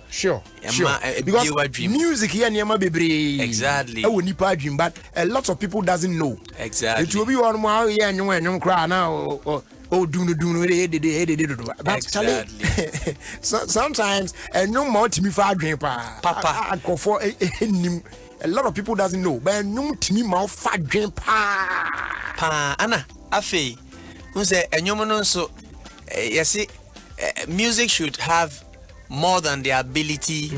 Sure. Because music here near my baby. Exactly. I will nipa dream, but a lot of people doesn't know. Exactly. It will be one more year and you cry now. Oh, do exactly. Sometimes and no more to me for dream, Papa. I go for a lot of people doesn't know, but no to me more fat dream, Pa. Anna, Afi, who say and you so you see, music should have more than the ability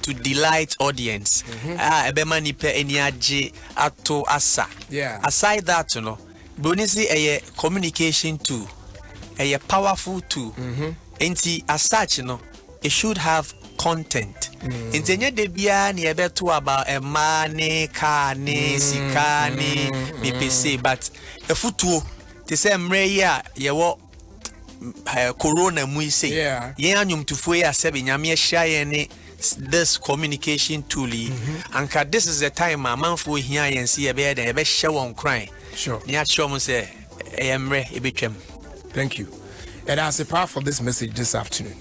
to delight audience. Ebemani pe eniaje ato asa. Yeah. Aside that, you know, bonisi a communication tool, a powerful tool. Enti as such, you know, it should have content. Enti nye de bia ni ebeto about a money, kane, sikani, mipese, but a futuo. Te se mre ya yewo corona mu say yen anyum tufo ya sebe nyame hia ne this communication tool anka this is the time amanfo hia yen se ye be den be hye won kran sure ni a show mo say emre ebetwam. Thank you. And that's a part for this message this afternoon.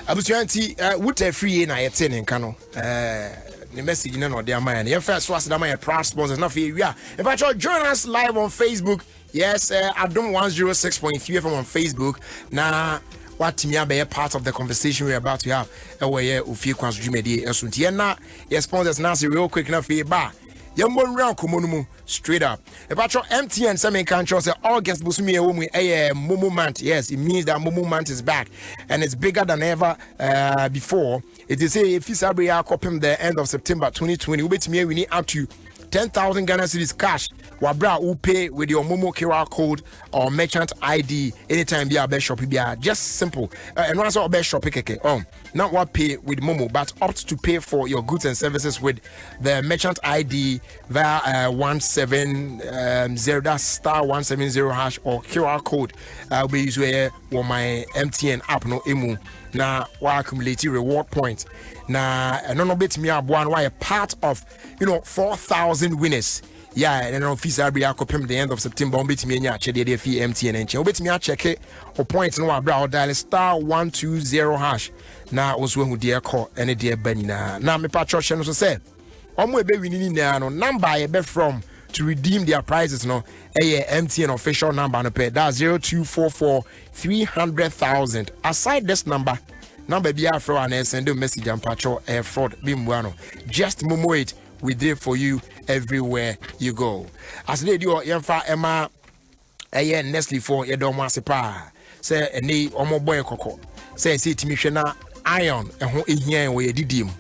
Abusuanti what a free na yete ne nka no the message no dey amaya your first was that my proud sponsors na fe wi if I join us live on Facebook. Yes, Adom 106.3 from on Facebook. Now, what me be a part of the conversation we're about to have. Where Ofie Kwanso Jumedi Esunti na your sponsors now say real quick na fe ba. Yambon round komonumu straight up. If I MTN some country say August busumi ewomu Momo month. Yes, it means that Momo month is back and it's bigger than ever before. It is say if you celebrate the end of September 2020, we need up to 10,000 Ghana cedis cash. Wabra will pay with your Momo QR code or merchant ID anytime be a best shop. Be just simple. And once our best shop, not what pay with Momo, but opt to pay for your goods and services with the merchant ID via 170 that's star 170 hash or QR code. Will be used where my MTN app no emu. Now, why accumulate reward points? Now, no bit me up one why a part of 4,000 winners. Yeah, and then office I'll be the end of September. Bit me check the fee MTN and bit me check it or points no brow dial star 120 hash. Now also who dear call any dear Benny now me patrocian also say we be winning now number a bet from to redeem their prizes no MTN official number no pay that 0244 300,000. Aside this number be afro and send a message and patro fraud bimwano just momo it we did for you everywhere you go. As they do yemfa Emma Nestle for Adom 106.3 say any omo boy koko say timi hwe na iron ho ehia we didim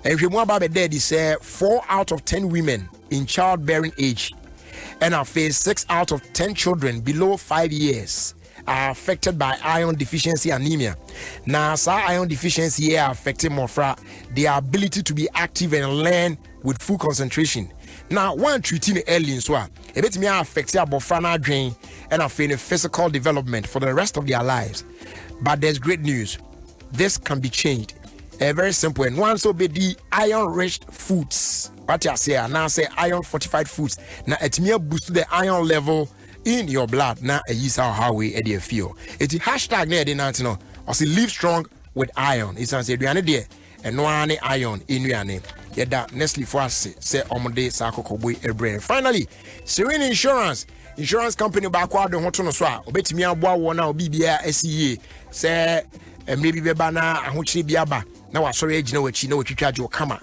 and hwe mu aba be dead say 4 out of 10 women in childbearing age and are face 6 out of 10 children below 5 years are affected by iron deficiency anemia. Now, iron deficiency are affecting more their ability to be active and learn with full concentration. Now, one treating early in so a bit me affect your bofana drain and affect physical development for the rest of their lives. But there's great news. This can be changed. Very simple. And once so be the iron-rich foods. What I say, now say iron fortified foods. Now, it may boost the iron level in your blood. Now, a use how we feel. It's hashtag near the national. Or say live strong with iron. It's an say there and no any iron in your name. Yeah, that Nestle for us say omode sakoko boy a brain. Finally, Serene Insurance company backward on hotono swa. Obetimi aboa wona obi bia SCA say maybe beba na ahochiri biaba na wasori agina wachi na watwitwa jo kama.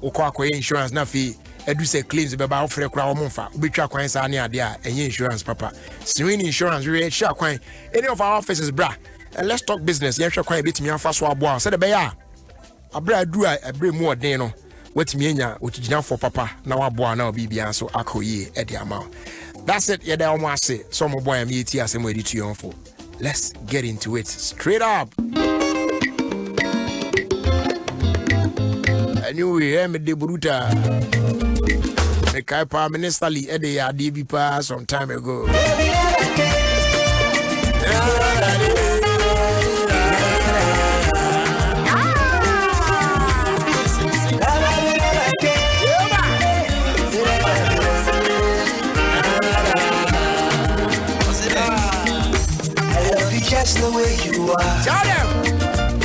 Okọ akoye insurance na fi edu say claims beba ofre kura wo mfa. Obetwa kwan sa ne ade a enye insurance papa. Serene Insurance we sha kwan any of our offices bra. And let's talk business. Yen hwe kwan betimi afa so aboa. Say the be ya abra du a ebre mu odin no wetimi enya otijina for papa na waboa na obi bia so akoye e de ama. That's it. Yeah, that one say some boy am yeti asem ready to yon for. Let's get into it straight up. Anyway, me de bruta. The kai pa minister li e de ya DB pa some time ago. Just the way you are, Tell them,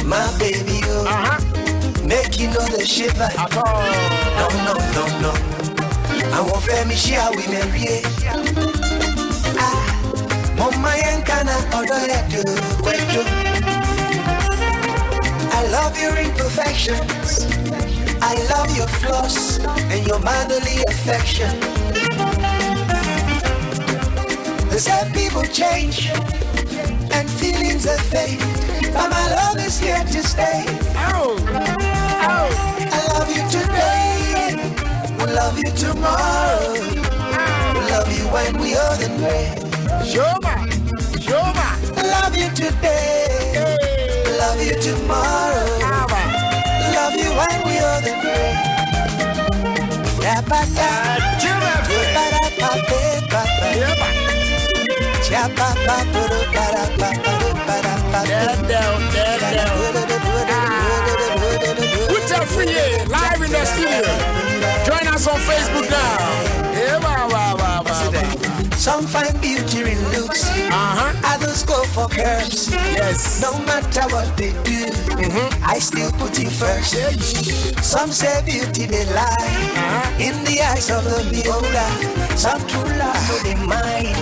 my baby. make you know the shiver. No. I won't fair me share we marry. Mama yankana odoleto kwetu. I love your imperfections. I love your flaws and your motherly affection. They say people change and feelings are fade, but my love is here to stay. I love you today, we'll love you tomorrow, we'll love you when we are the gray. Shoma. I love you today, love you tomorrow, love you when we are the gray. Free live in the studio. Join us on Facebook now. Some find beauty in looks, others go for curves. Yes. No matter what they do, I still put you first. Some say beauty they lie in the eyes of the beholder. Some true love they mind.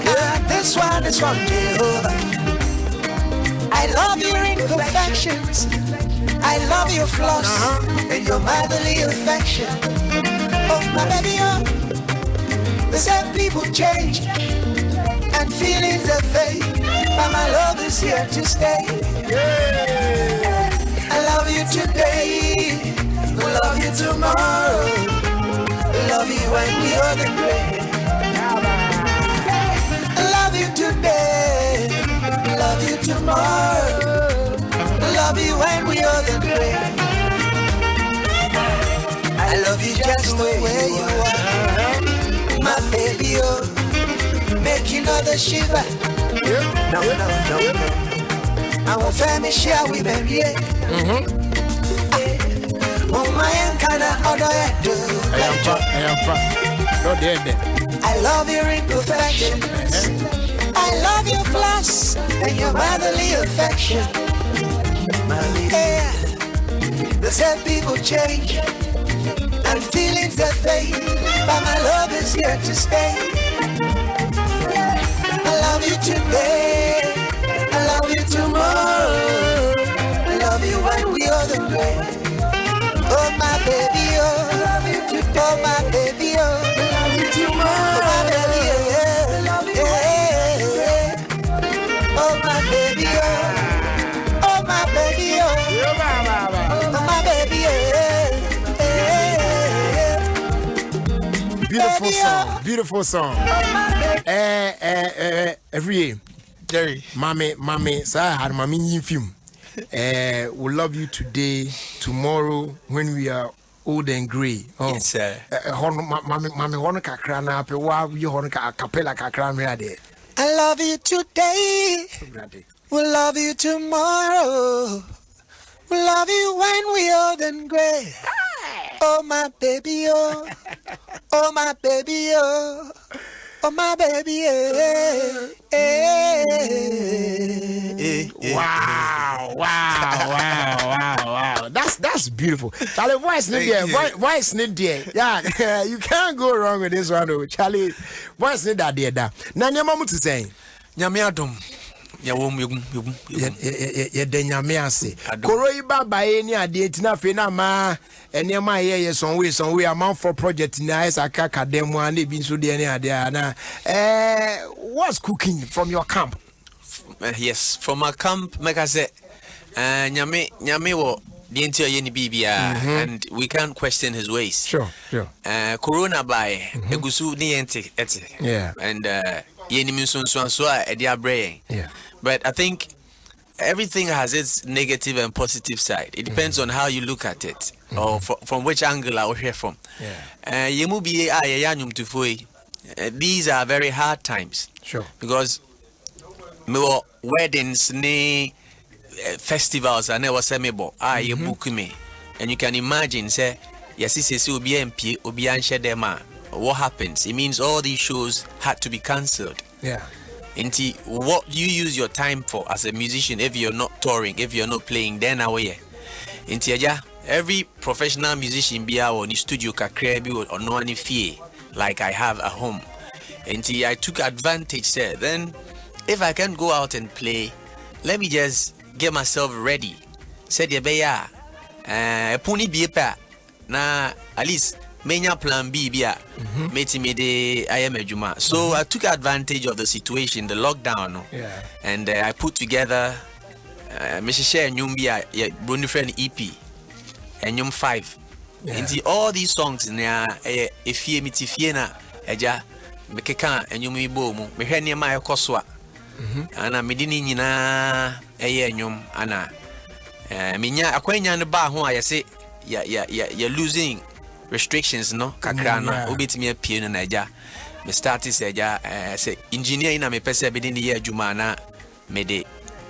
This one is from Jehovah. I love your imperfections. I love your flaws and your motherly affection. Oh my baby, they say people change and feelings are fade, but my love is here to stay. I love you today, we'll love you tomorrow, we'll love you when we are the gray. I love you today, we'll love you tomorrow, we'll love you when we are the gray. I love you just the way you are, my baby, make you know the shiver. No. I won't fair me share we marry. Oh my yankana odoleto. I love your imperfections. I love your flaws and your motherly affection. Yeah. They say people change and feelings that fade, but my love is here to stay. I love you today, I love you tomorrow, I love you when we are the gray. Oh my baby, oh, I love you today. Oh my baby, oh, I love you tomorrow. Oh my baby, yeah, I love you yeah. Oh my baby, oh, oh my baby, oh, oh my baby, yeah. Beautiful song. Every year, Jerry. Mommy, sir, I had mommy in film. We love you today, tomorrow, when we are old and grey. Oh, yes, sir. Mommy, hono kakrana, pe wa you hono capella kakrana de. I love you today. We'll love you tomorrow. We'll love you when we old and grey. Oh my baby, oh, oh my baby, oh, oh my baby, yeah. Wow. That's beautiful. Charlie, voice need there. Voice need there. Yeah, you can't go wrong with this one, though. Charlie, voice need that there. Now, your mom to say, Nyame Adom. Ye de nyame ase. Koro iba bae ni ade tina fe na ma enema ye some way amount for project na isa kaka demo and e bi so de ni ade na what's cooking from your camp? Yes, from our camp, make I say nyame wo the entire yeni bibia and we can't question his ways. Sure. Corona by egusu ni ente ete. Yeah. And yeni minso so e dia brain. Yeah. But I think everything has its negative and positive side. It depends on how you look at it or from which angle I will hear from. These are very hard times. Sure. Because weddings, festivals, and never say me you book me. And you can imagine, say, yes, this will be MP, will be what happens? It means all these shows had to be cancelled. Yeah. Into what you use your time for as a musician, if you're not touring, if you're not playing, then away. Into every professional musician be out on the studio kakra bi or no any fee like I have at home. And I took advantage there. Then if I can go out and play, let me just get myself ready. Said ya beya puni biepa na at least menya plan B bia meti me de ayem adwuma. So I took advantage of the situation, the lockdown. And I put together me share nyum bia brony friend EP and 5. And all these songs na efie mitifie na eja mekeka enyum ibo mu me hwe ne ma ekoso a ana medini nyina enyum ana minya akwanya ne ba ho a yese ya losing restrictions no kakra na obetimi apie no na eja me started say eja say engineer ina me pese bedini ye adwuma na me de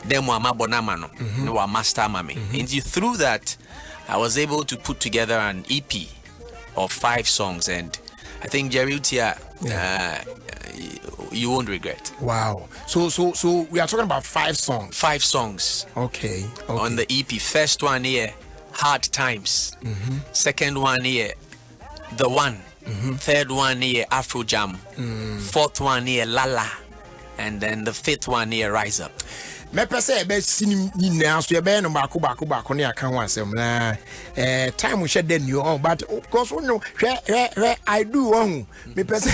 demo amabona ma no no wa master ma me. And through that I was able to put together an EP of 5 songs, and I think Jerry Utia, you won't regret. Wow. So we are talking about 5 songs. 5 songs. Okay. On the EP. First one here, Hard Times. Second one here, The One. Third one here, Afro Jam. Fourth one here, Lala. And then the 5th one here, Rise Up. Me pese be sini nyina so ye be no baako ne aka ho asem na time we share den you on, but of course we know hwe I do on me pese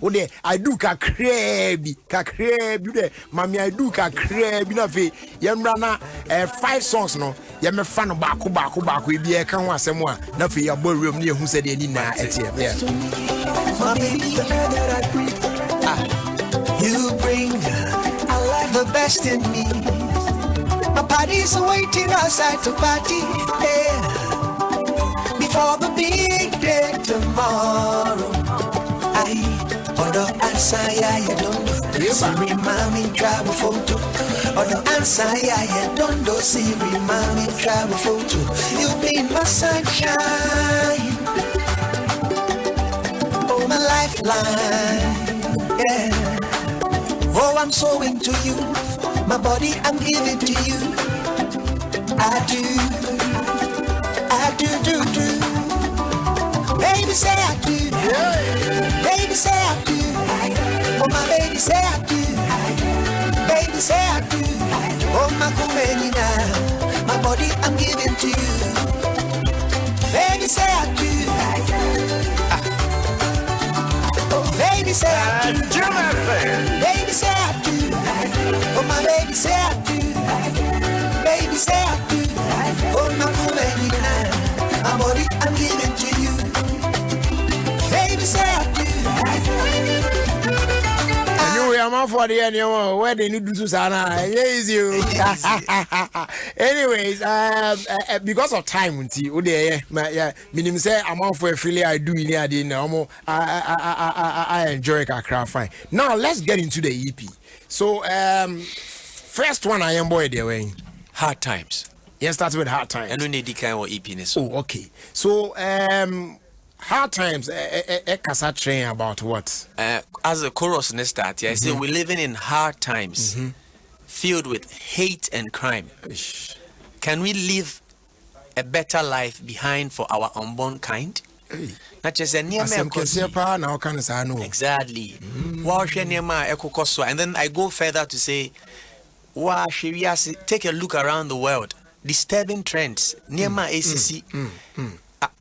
o de I do kakra bi de mami I do kakra bi na fe ye mra na 5 songs no ye me fa no baako e bi e ka ho asem a na fe ya bo rem ne ehu se de ni na etie you bring the best in me. My party's waiting outside to party, yeah. Before the big day tomorrow, I order answer, you don't know. See, mommy travel photo. Order answer, you don't know. See, mommy travel photo. You be my sunshine, oh my lifeline, yeah. Oh, I'm so into you. My body, I'm giving to you. I do. Baby, say I do. Baby, say I do. Oh, my baby, say I do. Baby, say I do. Oh, my kumenina. My body, I'm giving to you. Baby, say I do. Baby say I do. Baby say I do. Oh my baby say I do. Baby say I do. Oh my baby now. My body I'm giving to you. Baby say I do. I'm for the annual wedding you do sana. Yes you. Anyways, because of time, minimum say I'm for a filly I do in the normal. I enjoy a craft fine. Now let's get into the EP. So first one I am boy the way. Hard Times. Yes, starts with Hard Times. And we need the kind of EP. Oh, okay. So Hard Times, kasa train about what? As a chorus in the start, I say we're living in hard times, filled with hate and crime. Can we live a better life behind for our unborn kind? Not just a near exactly. And then I go further to say, take a look around the world. Disturbing trends. Nema ACC.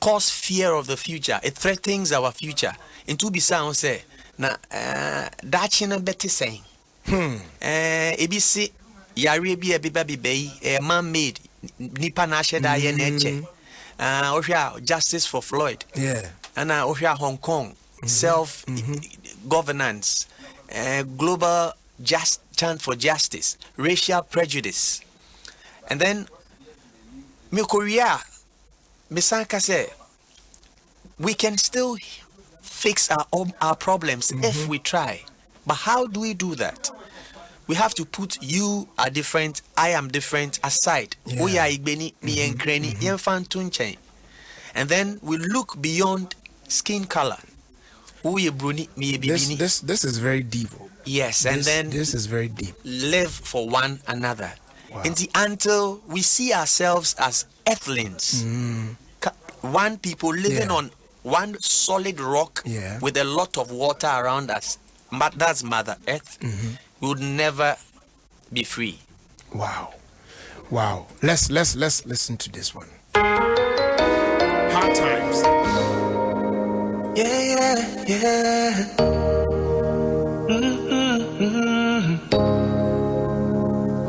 Cause fear of the future. It threatens our future. And to be sound say, na that's in a better saying. ABC Yari be a baby man made Nipa Nasha Diane justice for Floyd. Yeah. And Hong Kong self governance, global chant for justice, racial prejudice. And then Korea Misanka said, we can still fix our problems if we try. But how do we do that? We have to put you are different, I am different aside. And then we look beyond skin color. This is very deep. Yes, and then this is very deep. Live for one another. Wow. Until we see ourselves as earthlings. One people living on one solid rock with a lot of water around us. That's Mother Earth. We would never be free. Wow. Let's listen to this one. Hard times. Yeah.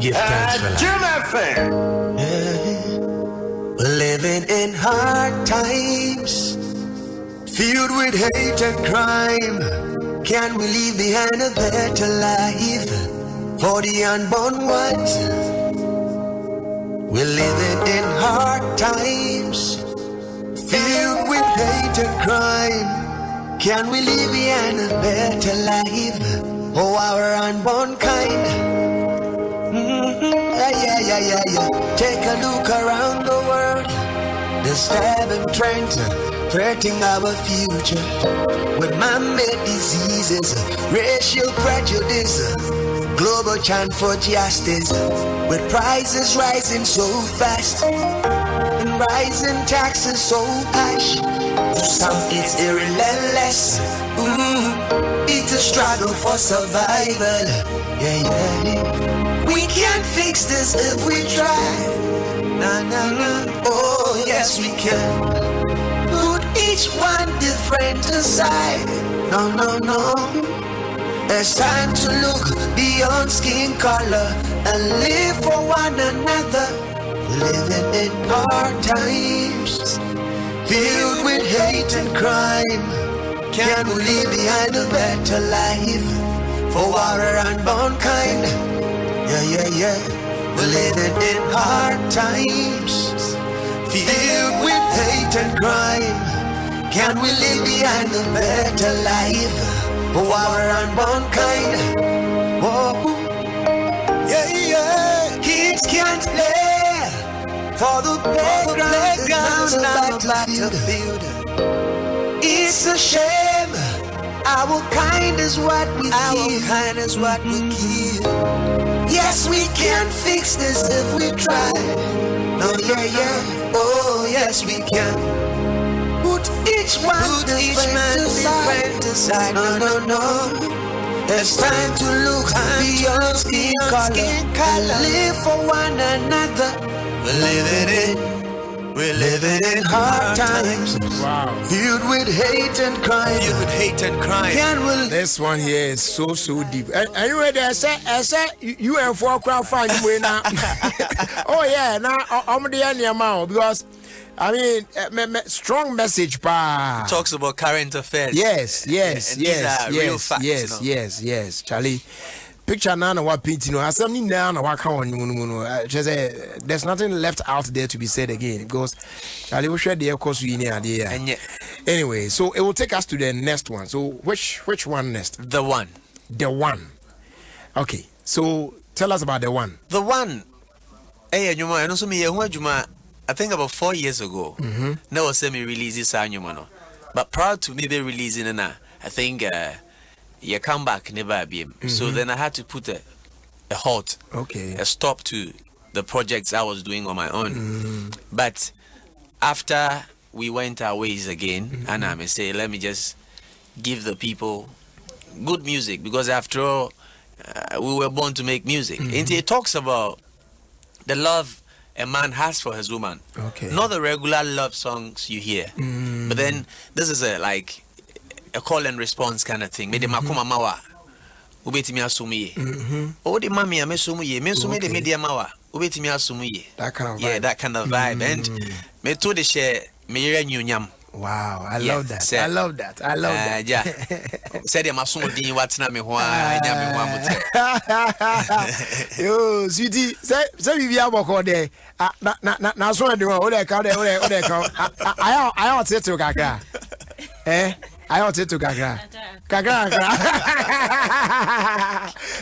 Give thanks for life. We're living in hard times, filled with hate and crime. Can we leave behind a better life for the unborn ones? We're living in hard times, filled with hate and crime. Can we leave behind a better life for our unborn kind? Yeah. Take a look around the world. The stabbing trends threatening our future with man-made diseases, racial prejudice, global chant for justice, with prices rising so fast and rising taxes so harsh. To some it's irrelentless. It's a struggle for survival. Yeah. We can't fix this if we try. Nah. Oh yes we can. Put each one different aside. No. It's time to look beyond skin color and live for one another. We're living in hard times, filled with hate and crime. Can we leave behind a better life for our unborn kind? Yeah. We're living in hard times, filled with hate and crime. Can we leave behind a better life for our unborn kind? Whoa. Yeah. Kids can't play for the playground now battlefield. It's a shame. Our kind is what we kill. Yes, we can fix this if we try. Oh yeah. Oh yes, we can. Put each man different aside. No. It's time to look beyond skin color. Live for one another. We're living in hard times. Wow. Filled with hate and crime. This one here is so deep. Anyway, I said you and for crowd find way now. Oh yeah, now I'm the animal because I mean strong message pa. Talks about current affairs. Yes. Real facts, yes, Charlie. Picture now what painting no assembly now what can just there's nothing left out there to be said again. It goes Charlie we share the course we need idea. Anyway, so it will take us to the next one. So which one next? The one. Okay. So tell us about the one. The one. Hey, Juma, and also me Juma, I think about 4 years ago. Now was semi releases no. But prior to me be releasing I think you come back never be. So then I had to put a halt, a stop to the projects I was doing on my own. But after we went our ways again, and I may say, let me just give the people good music because after all, we were born to make music. And it talks about the love a man has for his woman, not the regular love songs you hear. But then this is like a call and response kind of thing. Me de makoma mawa ubetimi asumuye. Oh the mami amesumuye. Me sume de media mawa ubetimi asumuye. That kind of vibe. Yeah, that kind of vibe. And me to the share me yere nyunyam. Wow, I love that. I love that. Yeah. Said them asumo din watina me ho anya me ho amote. Yo, sweetie, say we aboko there. Na so de o de ka. I want to kakra. I want to kakra.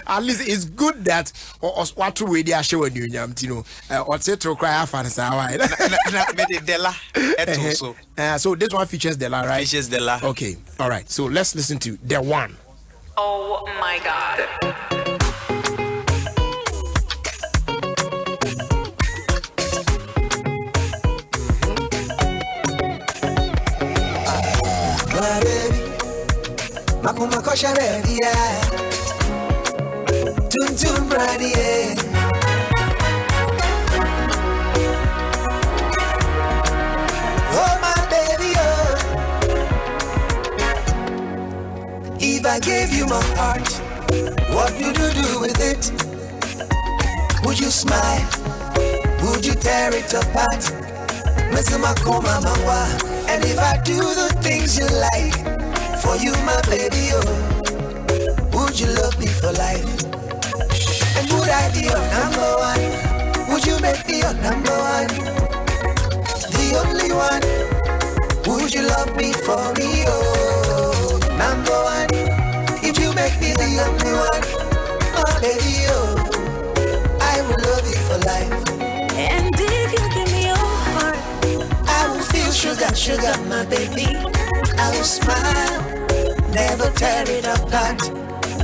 At least it's good that what to we dey show you know. Or say to cry afan sa why. So this one features Della, right? Features Della. Okay. All right. So let's listen to The One. Oh my God. my baby. Makuma kosha baby, yeah. Tum tum brady, yeah. Oh my baby, oh. If I gave you my heart, what would you do with it? Would you smile? Would you tear it apart? And if I do the things you like, for you my baby, oh, would you love me for life? And would I be your number one? Would you make me your number one? The only one? Would you love me for me, oh, number one? If you make me the only one, my baby, oh, I will love you for life. And if you give me your heart, I will feel sugar, sugar, my baby. I will smile, never tear it apart.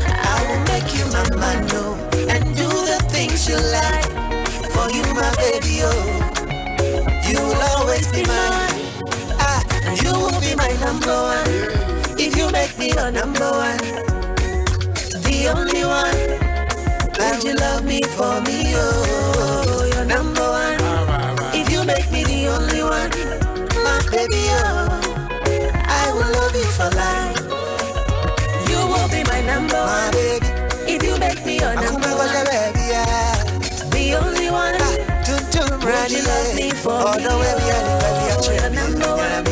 I will make you my man, no, and do the things you like. For you, my baby, oh, you will always be mine. And you will be my number one. If you make me your number one, the only one. Would you love me for me, oh, you're number one. If you make me the only one, my baby, oh, I will love you for life. You will be my number one, baby. If you make me your number one, the only one. Would you love me for me, oh, you're number one.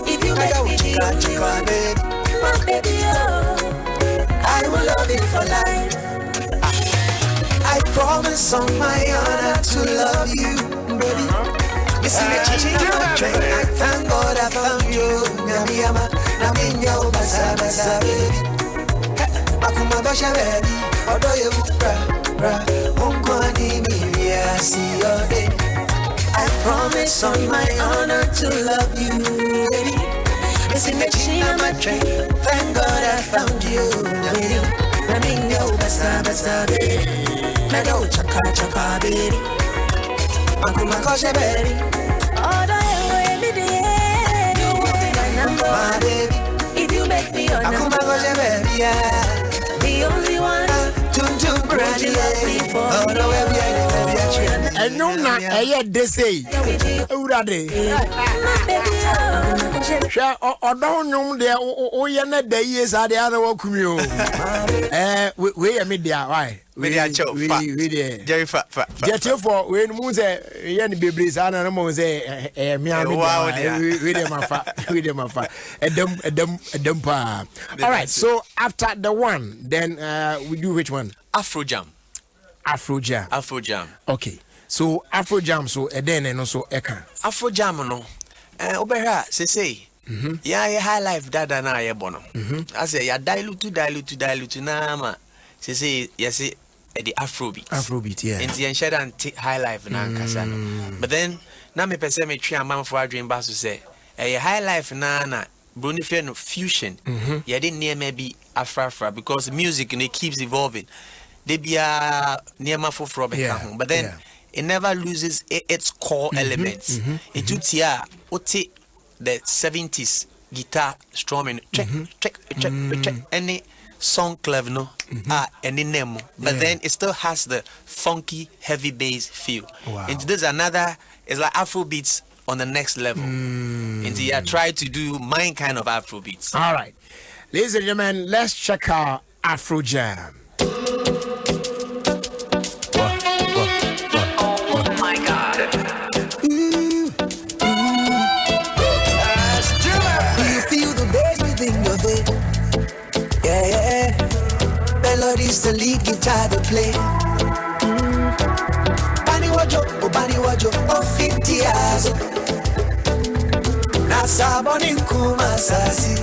If you make me the only one, my baby, oh, I will love you for life. I promise on my honor to love you, baby. Missing the change of my train. I thank God I found you. Nyamiyama, naminyo basa basa, baby. Makuma basha, baby. Odo ye bra. Unkwani miya see your day. I promise on my honor to love you, baby. Missing the change of my train. Thank God I found you, baby. Naminyo basa basa, baby. Meadow chaka baby. Makuma koshe baby. All the way, you will be my number one, my baby. If you make me your number Makuma koshe baby, yeah. The only one. Would you love me for me? Oh, no, baby, and no, not a they say, oh, daddy. Share or don't know there, oh, you're not the years are the other welcome you. We are media, why? Media chow, Jerry fat. Get you for when Muse, Yan Biblis, and Mose, with them, a dump. All right, so after the one, then we do which one? Afro Jam. Okay, so Afro Jam, so then and also Eka. Afro Jam, no. Obera, say. Yeah, high life dada na ye bono. I say ya dilute na ma. Say yes the Afrobeat, yeah. And the share and high life na kasa no. But then na me pese me twa man for adwen ba so say high life na Bruni fe no fusion. Ya dey near maybe Afra because music and it keeps evolving. They be near ma for home. But then it never loses its core elements. It do ote the 70s guitar strumming check any song clever no any name, but then it still has the funky heavy bass feel. And there's another, it's like Afro beats on the next level. And try to do my kind of Afro beats. All right, ladies and gentlemen, let's check our Afro Jam. Oh my God. Melodies the lead guitar to play. Bani wajo, oh 50 years. Nasa boni kuma sasi.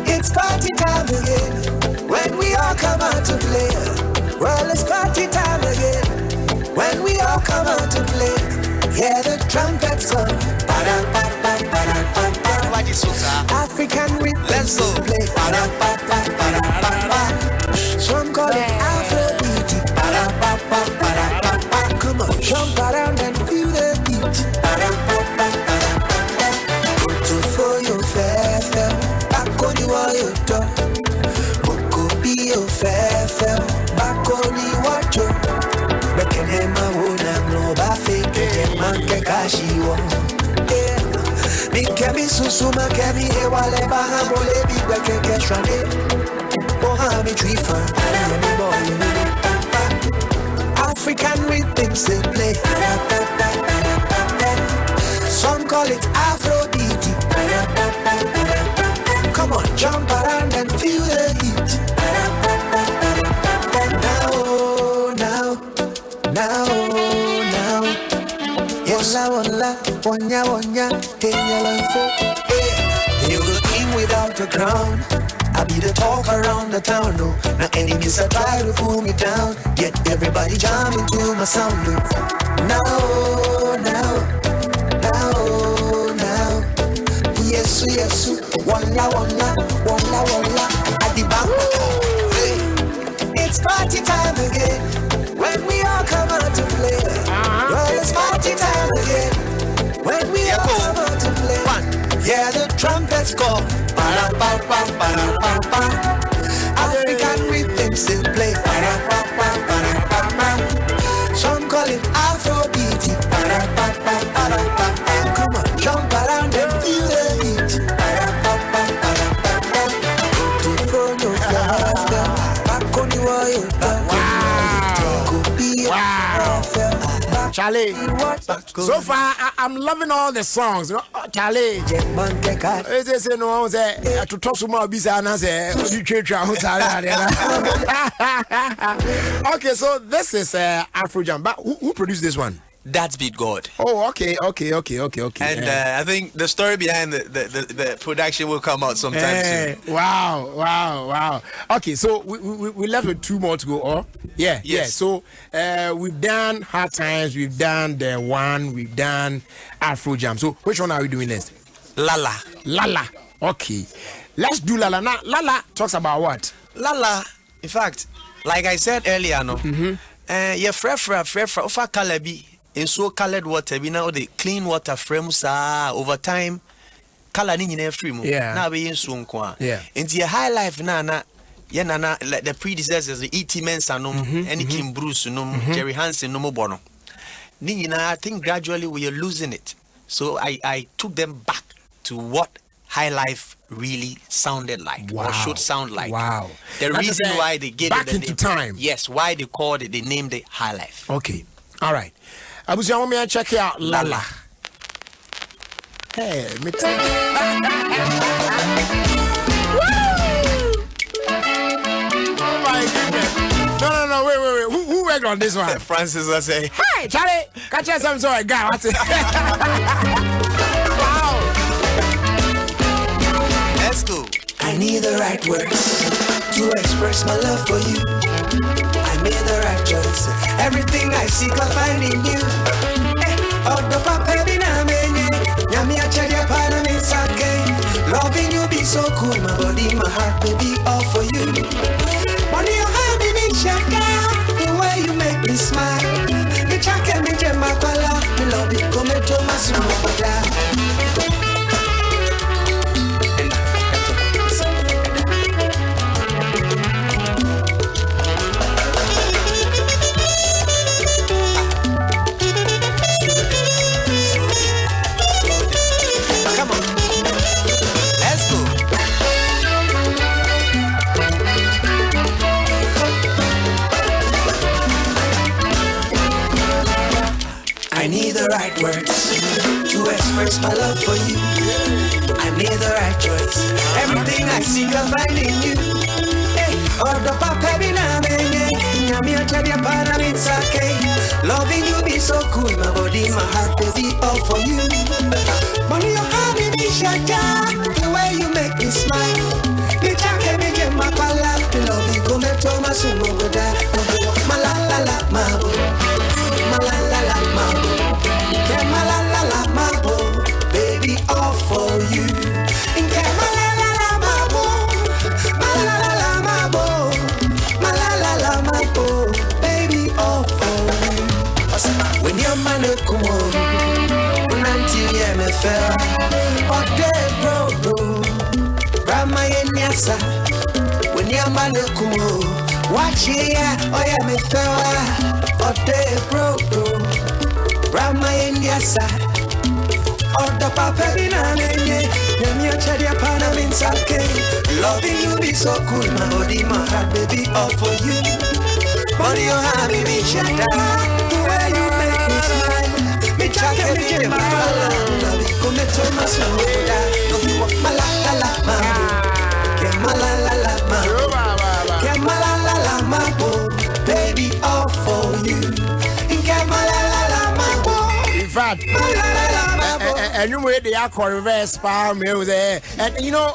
It's party time again. When we all come out to play. Well, it's party time again. When we all come out to play. Yeah, the trumpets go. African rhythm. Let's go. Play. Some call it Afrobeat. Come on, jump around and feel the beat. manke kashiwo. Mi kemi susuma kemi e wale baha bole bi weke shwane. Boha mi trifa, African rhythms they play. Some call it Afrobeat. Come on, jump around and feel the heat. Now. Yes, walla, wanya, tenya lanfo. You the king without a crown. I be the talk around the town, no. Now enemies are try to pull me down, yet everybody jamming to my sound, no. Now. Yes, walla, at the back. Hey, it's party time again. When we all come out to play. Well, it's party time again. When we all come out to play. Yeah, the trumpets call. African rhythms they play. Some call it Afrobeat. Come on, jump around and feel the heat. Charlie, so far I'm loving all the songs. Charlie, they say no, to talk to more business. Okay, so this is Afro-Jam, but who produced this one? That's Beat God. Oh, okay. And I think the story behind the production will come out sometime soon. Wow. Okay, so we left with 2 more to go. Oh, yeah. So we've done Hard Times, we've done The One, we've done Afro Jam. So which one are we doing next? Lala. Okay, let's do Lala. Now, Lala talks about what? Lala, in fact, like I said earlier, no. Yeah, fresh. Ofa kalabi. In so colored water, we now the clean water frames over time. Color in free mo. Now we in so kwa. Into your high life na like the predecessors, the E.T. Mensah any Kim Bruce Jerry Hansen no bono. I think gradually we are losing it. So I took them back to what high life really sounded like or should sound like. Wow. The reason why they gave back it the into name. time. Yes, why they called it, they named it high life. Okay. All right. Abusia, want me to check out Lala. Hey, me too. Oh my goodness. No, wait. Who worked on this one? Francis was saying, hey, Charlie, catch you some sort of guy. What's it? Wow. Let's go. I need the right words to express my love for you. I made the right choice. Everything I seek I find in you. Loving you be so cool, my body, my heart, baby, all for you. Money you have me shaka, the way you make me smile. Me chake me jema kwala, me love you come to my sumabada. I need the right words to express my love for you. I made the right choice. Everything I seek I find in you. Hey, the papa be na me, nyami achadi apana mitsake. Loving you be so cool, my body, my heart, baby, all for you. Money you have me be shaka, the way you make me smile. You chake me get my pala, the love you come to my sumo goda. My la la la, my boo. My la la la, my boo. Yeah, my la la la, my boo. Baby, all for you. Yeah, my la la la, my boo. My la la la, my boo. My la la la, my boo. Baby, all for you. When your man come on, until you me fair. Oh, day, bro. Rama yenyasa. When your man come on, watch it, oh yeah, me fair. Oh, day, bro. Rama yes, sir. Oh, the papa in a name, Yamia Chadia Panam in Sake. Loving you be so cool, my body, my heart, baby, all for you. Body, your heart, baby, Chada. The way you make me smile, me chaka, me get my love. Come to my soul, no, you want my la la la, ma. Get my la la la, ma. Get my la la la, ma. Baby, all for you. Get my la la la, ma. In fact, and you made the aqua reverse power me there. And you know,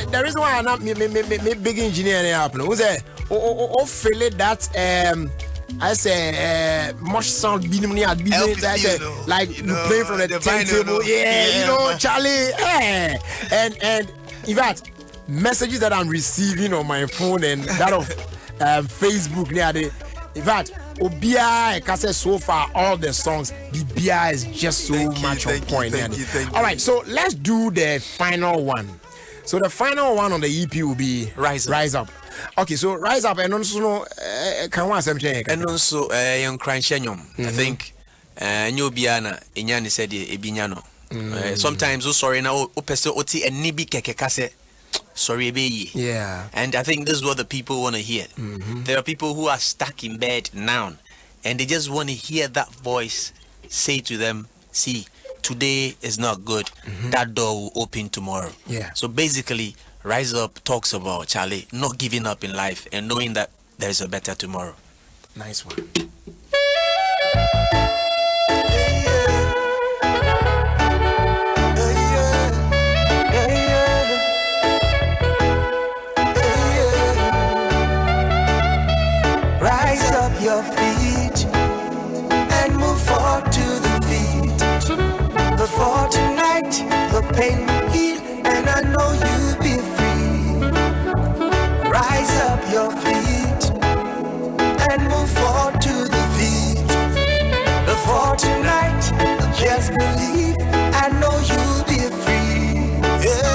the reason why I'm not me big engineer happen was there. Oh, feel it that I say much sound being near business. I say like you play from the turntable. Yeah, you know, Charlie. And in fact, messages that I'm receiving on my phone and that of Facebook near the. In fact, Obia Kase so far all the songs the BI is just so much on point. All right, so let's do the final one. So the final one on the EP will be Rise Up. Okay, so Rise Up and also can one something and also young crying shenyom. I think new biana inyani said ebinyano. Sometimes sorry now opese oti enibi keke kase. Sorry, baby. Yeah. And I think this is what the people want to hear. There are people who are stuck in bed now, and they just want to hear that voice say to them, see, today is not good. That door will open tomorrow. Yeah. So basically, Rise Up talks about, Charlie, not giving up in life and knowing that there is a better tomorrow. Nice one. Rise up your feet and move forward to the beat. Before tonight, the pain will heal, and I know you'll be free. Rise up your feet and move forward to the beat. Before tonight, just believe, I know you'll be free. Yeah.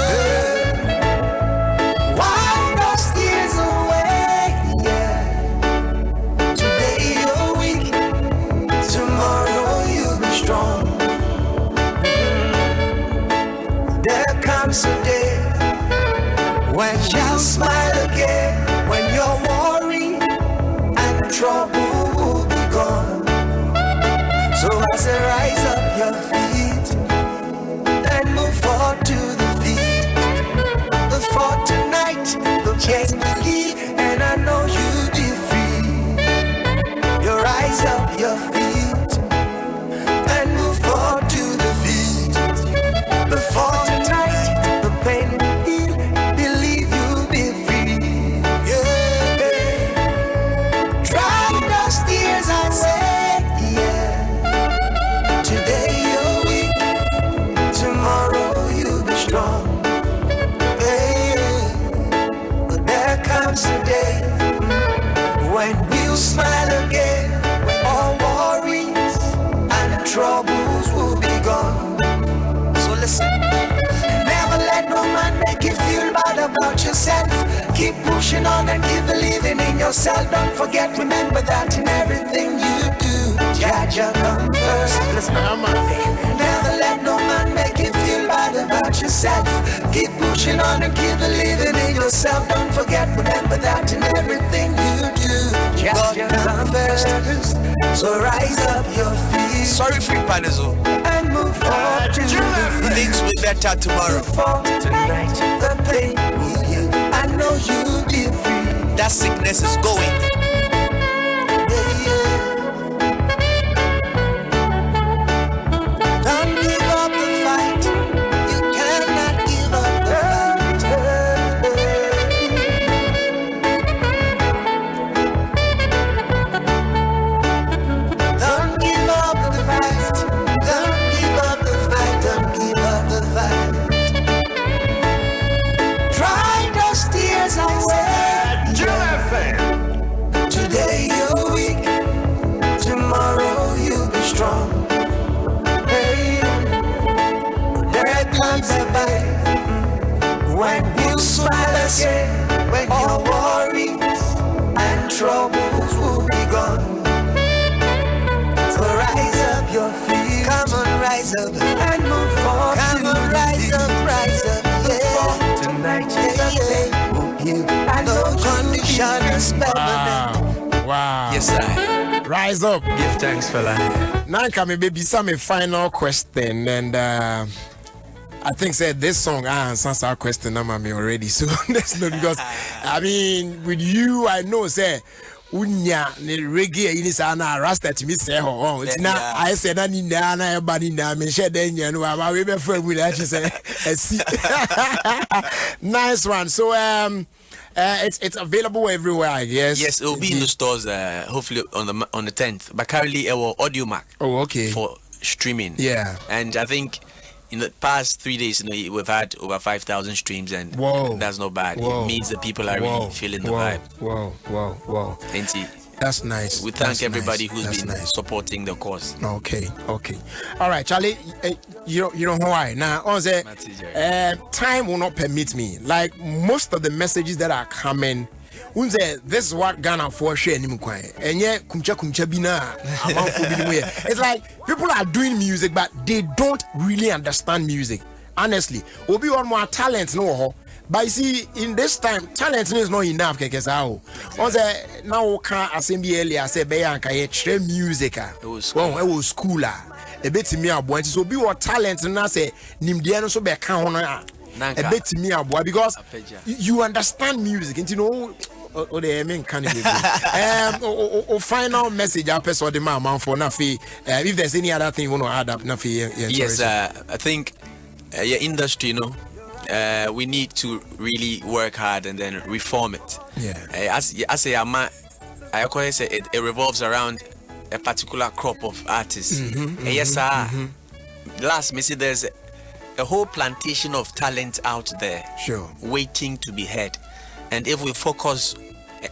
Wipe those tears away, yeah. Today you're weak, tomorrow you'll be strong. There comes a day when you'll smile again, when your worry and trouble will be gone. So I say rise up your feet and move forward to the beat. Before tonight, the chains will heal, and I know you'll be free. You rise up your feet and move forward to the beat. Before tonight, the pain will heal, believe you'll be free. Yeah. Dry those tears and say, yeah. Today you're weak, tomorrow you'll be strong. But there comes a day when we'll smile again, when all worries and troubles will be gone. So listen, never let no man make you feel bad about yourself. Keep pushing on and keep believing in yourself. Don't forget, remember that in everything you do, Jaja come first. Listen, never let no man make you feel bad about yourself. Keep pushing on and keep believing in yourself. Don't forget, remember that in everything you do, Jaja come first. So rise up your feet. Sorry, free Panazo. And move forward to the Things will be better tomorrow. for tonight, the pain will heal. I know you'll be free. That sickness is going. Yeah, yeah. Don't give up the fight. You cannot give up the fight. Don't give up the fight. Don't give up the fight. Don't give up the fight. Dry those tears away. Today you're weak, tomorrow you'll be strong. Hey, there comes a day when you smile again, when your worries and troubles will be gone. So rise up your feet, come on, rise up and move forward. Come on, rise up, yeah. Tonight, yeah. No condition is permanent. Wow. Yes, sir. Rise up. Give thanks, fella. Now can maybe some final question, and I think said this song answers our question me already. So that's not because I mean with you I know say unya ne reggae ini sana rasta to me say oh it's now I said that in na everybody na me share den you know we be friend with that say nice one. So it's available everywhere, I guess. Yes, it will be in the stores hopefully on the 10th, but currently our audio mark for streaming. Yeah, and I think in the past 3 days, we've had over 5,000 streams, and that's not bad. It means that people are really feeling the vibe. Wow. That's nice. We thank everybody who's been supporting the cause. Okay. All right, Charlie, you know why? Now, on the time will not permit me. Like most of the messages that are coming, this is what Ghana for share and yet kumcha bina. It's like people are doing music, but they don't really understand music. Honestly, obi want more talent, no. But you see, in this time, talent is not enough. Now can assembly earlier say beyanka music. It was school. A bit to me about so be what talent and I say nimdiano so be count a bit to me about because you understand music and you know. The main candidate. Final message I pass the man for Nafi. If there's any other thing you want to add up, Nafi. Yes, I think your industry, we need to really work hard and then reform it. Yeah. I call it, it revolves around a particular crop of artists. Yes, sir. Last, me see there's a whole plantation of talent out there, waiting to be heard. And if we focus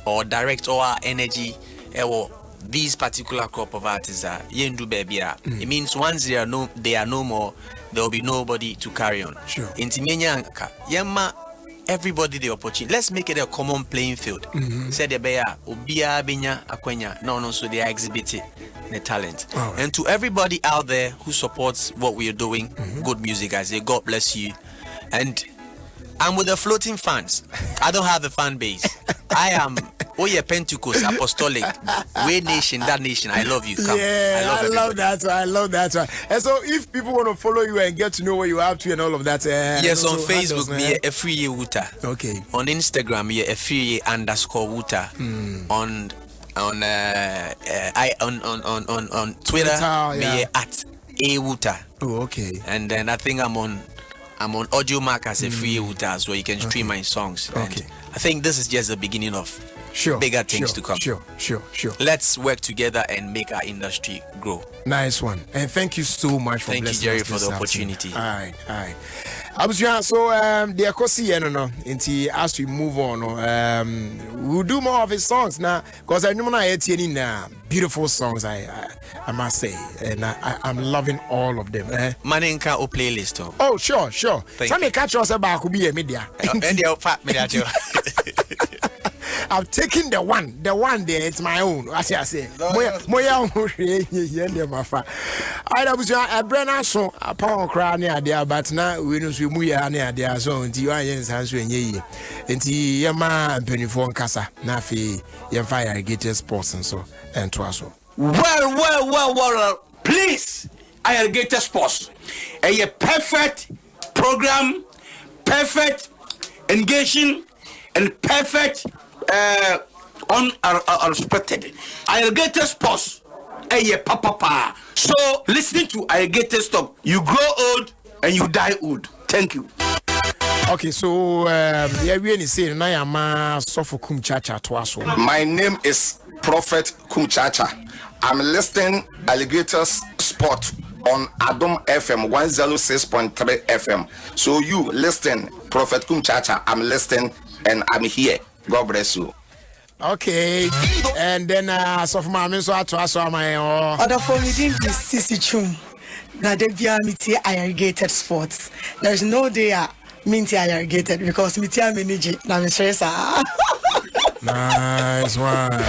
or direct all our energy these particular crop of artists it means once they are no more, there will be nobody to carry on. Everybody the opportunity. Let's make it a common playing field. Said the bear ubia binya akwenya no so they are exhibiting the talent. And to everybody out there who supports what we are doing, good music, I say God bless you. And I'm with the floating fans. I don't have a fan base. I am Pentecost, Apostolic, Way Nation, that nation. I love you. Come. Yeah, I love that one. And so, if people want to follow you and get to know what you're up to and all of that, yes, on Facebook, me a free Wuta. Okay. On Instagram, me a free _Wuta. On Twitter, me at @Wuta. Oh, okay. And then I think I'm on Audio Mark as a free Wuta, so you can stream my songs. Okay. I think this is just the beginning of bigger things to come. Sure. Let's work together and make our industry grow. Nice one. And thank you so much for blessing us. Thank you, Jerry, for the opportunity. All right. So the Akosi as we move on, we'll do more of his songs now because I know now beautiful songs I must say, and I'm loving all of them. Maninka o playlist. Oh sure. Tell me catch us about could be a media. I've taken the one there, it's my own. As I say, Moya, I was a Brenner song, a pound crown near there, but now we know we are near there, so until you are in answering ye. Until Yama and Pennyphone Casa, Nafi, Yamfire, Gator Sports and so, and Twasso. Well, please, Irrigator Sports, a perfect program, perfect engaging, and perfect unexpected. Irrigator Sports, papa. So listen to Irrigator Stop. You grow old and you die old. Thank you. Okay, so yeah, we only say na yama Sofo Kumchacha Twaso. My name is Prophet Kumchacha. I'm listening Alligators Sport on Adom FM 106.3 FM. So you listen, Prophet Kumchacha. I'm listening and I'm here. God bless you. Okay, and then Sofo Mami so Twaso my other for me didn't see chum. Now they be meeting Irrigated Sports. There's no day minty Irrigated because meeting manage na me stress. Nice one.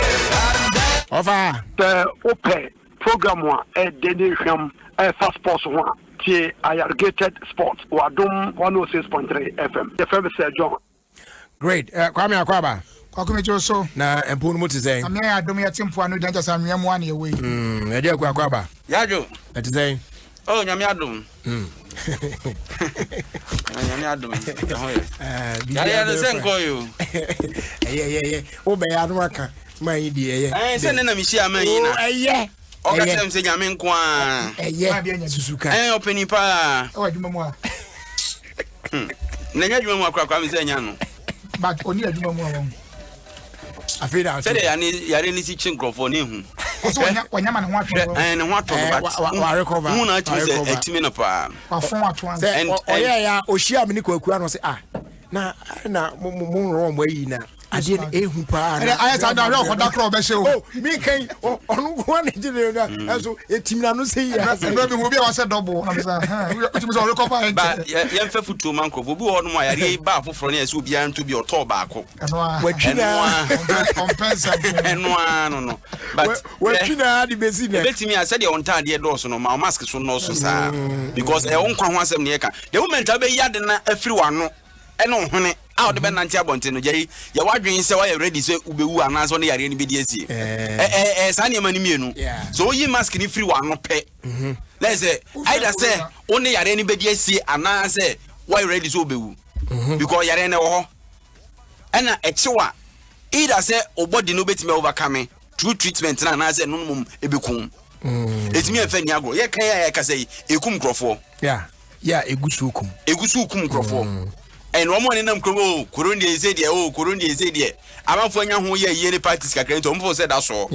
Over. The open program one Denny Sham fast sports one tie irrigated sport Adom 106.3 FM the famous John great Kwame Akwaba kwakumecho so na empunu muti zen amia ya Adom ya timpo anu danja sa nwem wan ye we edi Akwaba yajo ati zen oh nyame Adom nyame Adom ya no senko yo ye o be ya no aka man yi die ye se ne na mi hia man yi na ye o ka tem se nyame nko a ye susuka openi pa o adwuma mu a na nya adwuma mu akwa mi se nya no but oni adwuma mu a won afida se de yare ni si chinkrofo ne hu so wanyama ne ho atwo ne ho atwo but wa recover hu na atwo se etimi no pa wa fon atwo an se oya ya ohia me ni kwakua no se na mo ro mo yi na ade ehu pa na aya sa na hwe okoda kro be hye o mi kan onu ko na jide na so etimna no se ya no bi hu bi wa se double na me sa etimi so recover en ba ye mfa futu man krofo bi ho no ma yare ba afoforo ne se obi an to bi oto ba ko watwina compensa no but watwina de bezi na betimi ase de on tade do so no ma mask so no so sa because e won kwa ho asem ne ye ka the moment abe yade na afiri wano eno hone a de ben nanti abonte no gye ya wadwen se wa ready se ubewu anaso ne yare ne be die sie sa ne mani mienu so yi mask ni free wano pe let's say either say one yare ne be die sie anase wa ready so ubewu because yare ne wo ho ena echewa either say obody no betime overcome through treatment na anase no mum ebekun etimi efa ni agro ye kan ya ka say ekum krofo egusu ukum krofo en wo mo ne nam krobo koroni eze de amanfo anya ho ye ye ne parties kakra nto mfo se da so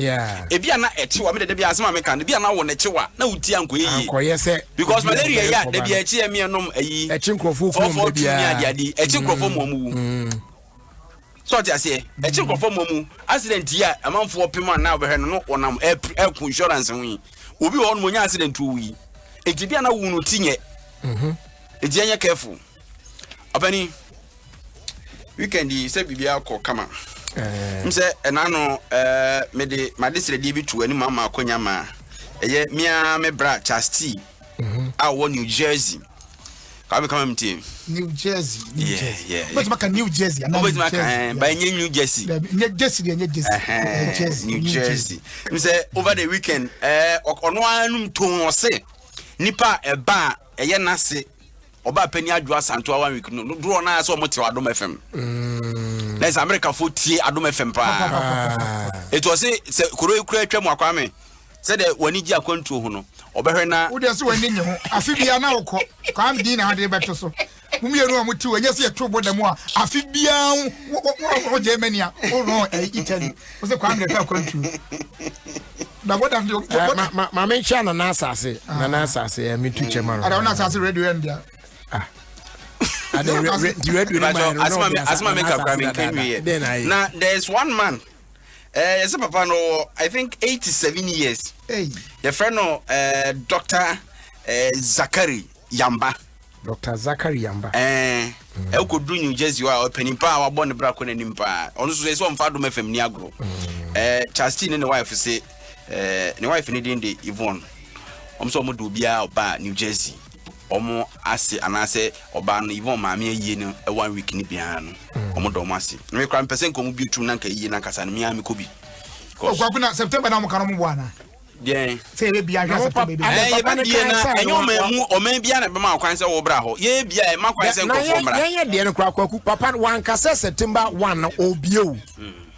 ebia na echewa me de bia asema me kan bia na wo ne chewa na uti ankoye se because malaria ya de bia eche emi enom ayi eche nkrofo kum de bia eche nkrofo mo mu so ti ase eche nkrofo mo mu accident ya amanfo opema na obehwe no onam eku insurance hu obi wo no nya accident wi enti bia na wu no tinye enti anya careful Apani weekend say bibia ko kama mse enano me de madisre di bi tu ani mama akonya ma eye mia me bra chasti a wo New Jersey ka be kama mti New Jersey yeah but maka New Jersey ana by New Jersey New Jersey mse over the weekend ono anum ton se nipa eba eye nase oba pani adwa santo 1 week no draw na so mo te Adom FM let's America for tie Adom FM pa it was say kuro atwa mu akwame say de wani gi akwantu ho no obehwe na wo de so wani nye ho afi bia na wokọ kwam di na hade beto so mumieru a muti wanya se yeto bodamu a afi bia wo Germany a wo no Italy wo se kwam de ka akwantu na boda ndio ma mention na asase na asase mi tu chema ara na asase radio ndia asma make up crime can now there's one man yes papa no I think 87 years your friend no Dr. Zachary Yamba e ko do New Jersey wa penimpa wa born bra ko nanimpa ono so say on fa do mafam ni agro Chastine ne wife say ne wife ne dey Yvonne so mo do bia oba New Jersey omo ase anase oba no Yvonne maame ayi no 1 week ni bia no omo do mo ase me kra mpese nkomu bi tum na nka yi na kasa no me ami ko bi kwa September na mo kan mo bwana bien say we bia September be na enyo mamu o man bia na be ma kwan se wo bra ho ye bia e ma kwan se nkofo mra ye de no kwa kwaku papa wan kasa September 1 obio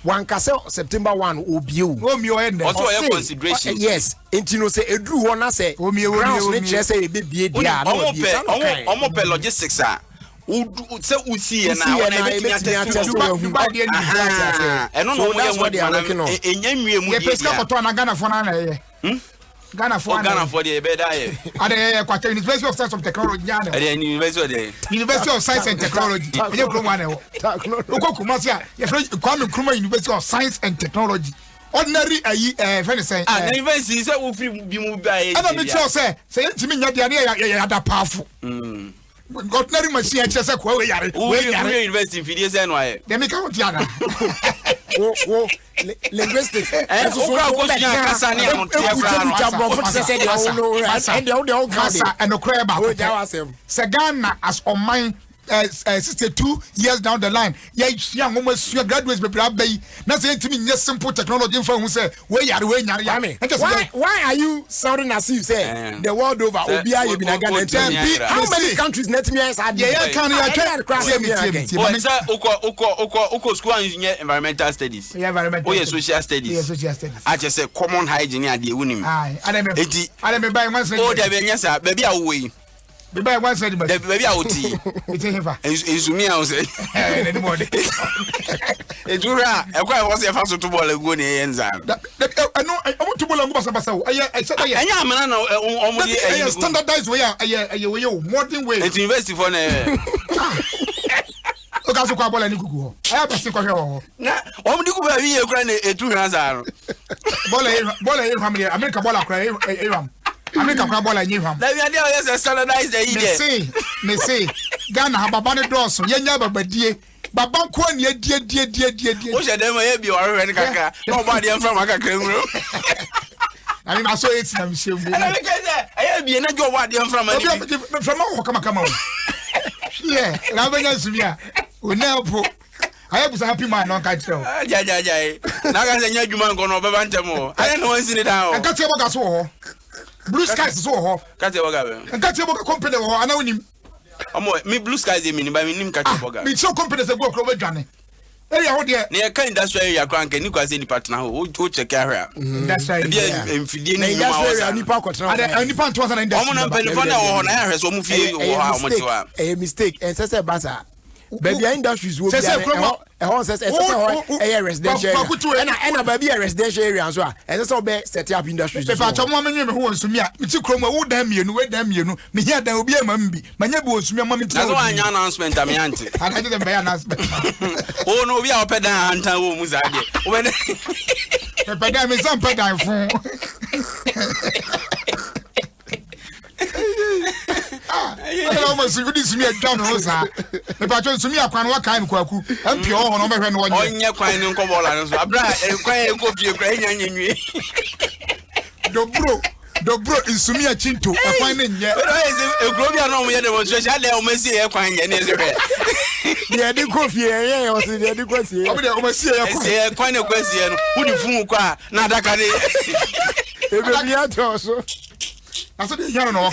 wan kasa September 1 obio o ende also your consideration yes enti no se edru ho na se grounds ne kire se e be bie dia na omo pe logistics a se usi na wona ebetimi atest eno no mo ye mo enya nwie mu ye pesika foto na Ghana fo na na ye Ghana for the better. At the University of Science and Technology. University of Science and Technology. University of Science and Technology. Ordinary friend say university say we be move by. I don't say to me you are powerful. ordinary machine just say kwa we yare university in Fidia Zenway. Dem ka won tiana linguistics and Sagana as on mine 62 years down the line. Young woman, your graduates, but nothing to me, just simple technology from who say, why are you sounding as you say the world over? How many countries net me as I environmental studies. Social studies. I just say common hygiene at the Unim. I don't buy one. Oh, baby, away. Be by one side, baby, out. It's me, I was anymore. It's Jura. I was a fast to ball a good ends. I want to ball on Bassabasa. I said, I am standardized way, modern way. It's investing for Okaso kwa bola ni kuku. Aya pasi kwa hewa. Na, omu di kuba wiye kwa ne 2 hands. Bola ye family America bola kwa eram. America kwa bola nyi fam. Na wi ade o yes standardize the ide. Me say Ghana ha baba ne doso yenya babadie. Baba ko ne die. O she dem ye bi o hwe ne kaka. Na oba de mfa maka kranwuro. Ani na so eti na mshem bi. Ana me keze aye bi na jo oba de mfa ma ni. From ho kama. Yeah, na benya sumia. Unapo ayabusa happy man no ka kire o jajajai na ga senya dwuma nko no beba ntemo aye no wansi ni da o nka tie boga so ho blue skies so ho ka tie boga be nka tie boga company ho ana unim omo mi blue skies e mi ni ba mi nim ka tie boga mi show company se go kro be dwane area ho de ne ka industrial area kwanke ni kwase ni partner ho o check ahwa industrial area emfidie ni nyuma wo sa ni pa kwotna ada ni pa 2000 industrial omo na mpelifo na wo ho na ahwe so mu fie wo ha omo tiwa a mistake and say basa baby industries will be a home says a residential area and baby a residential area as well and so be set up industries if I tell me who wants to me it's kroma wo dam yenu we dam yenu me here dan obi amam bi manya bo osumi amam ti so anya announcement am yanti and I didn't buy announcement oh no we are pedan antan wo mu zade we pedan me some pedan fun I almost see this me down rosa. The patron to me a kwan wa kan kwaku. Ampi o hono behwe no wonye. Onye kwan ni nko bola no so. Abra kwan e ko fie kwan nya nyenwe. Dobro isumi a chinto e kwan ne nye. E gro bia no mo ye demonstration ale o mesi e kwan nye ne se hwe. De de ko fie ye o se de ko sie. O de o mesi e kwan. Se kwan ne kwasie no. Wudi fun kwa na adaka ne. E be bia to so. I said, you don't know. A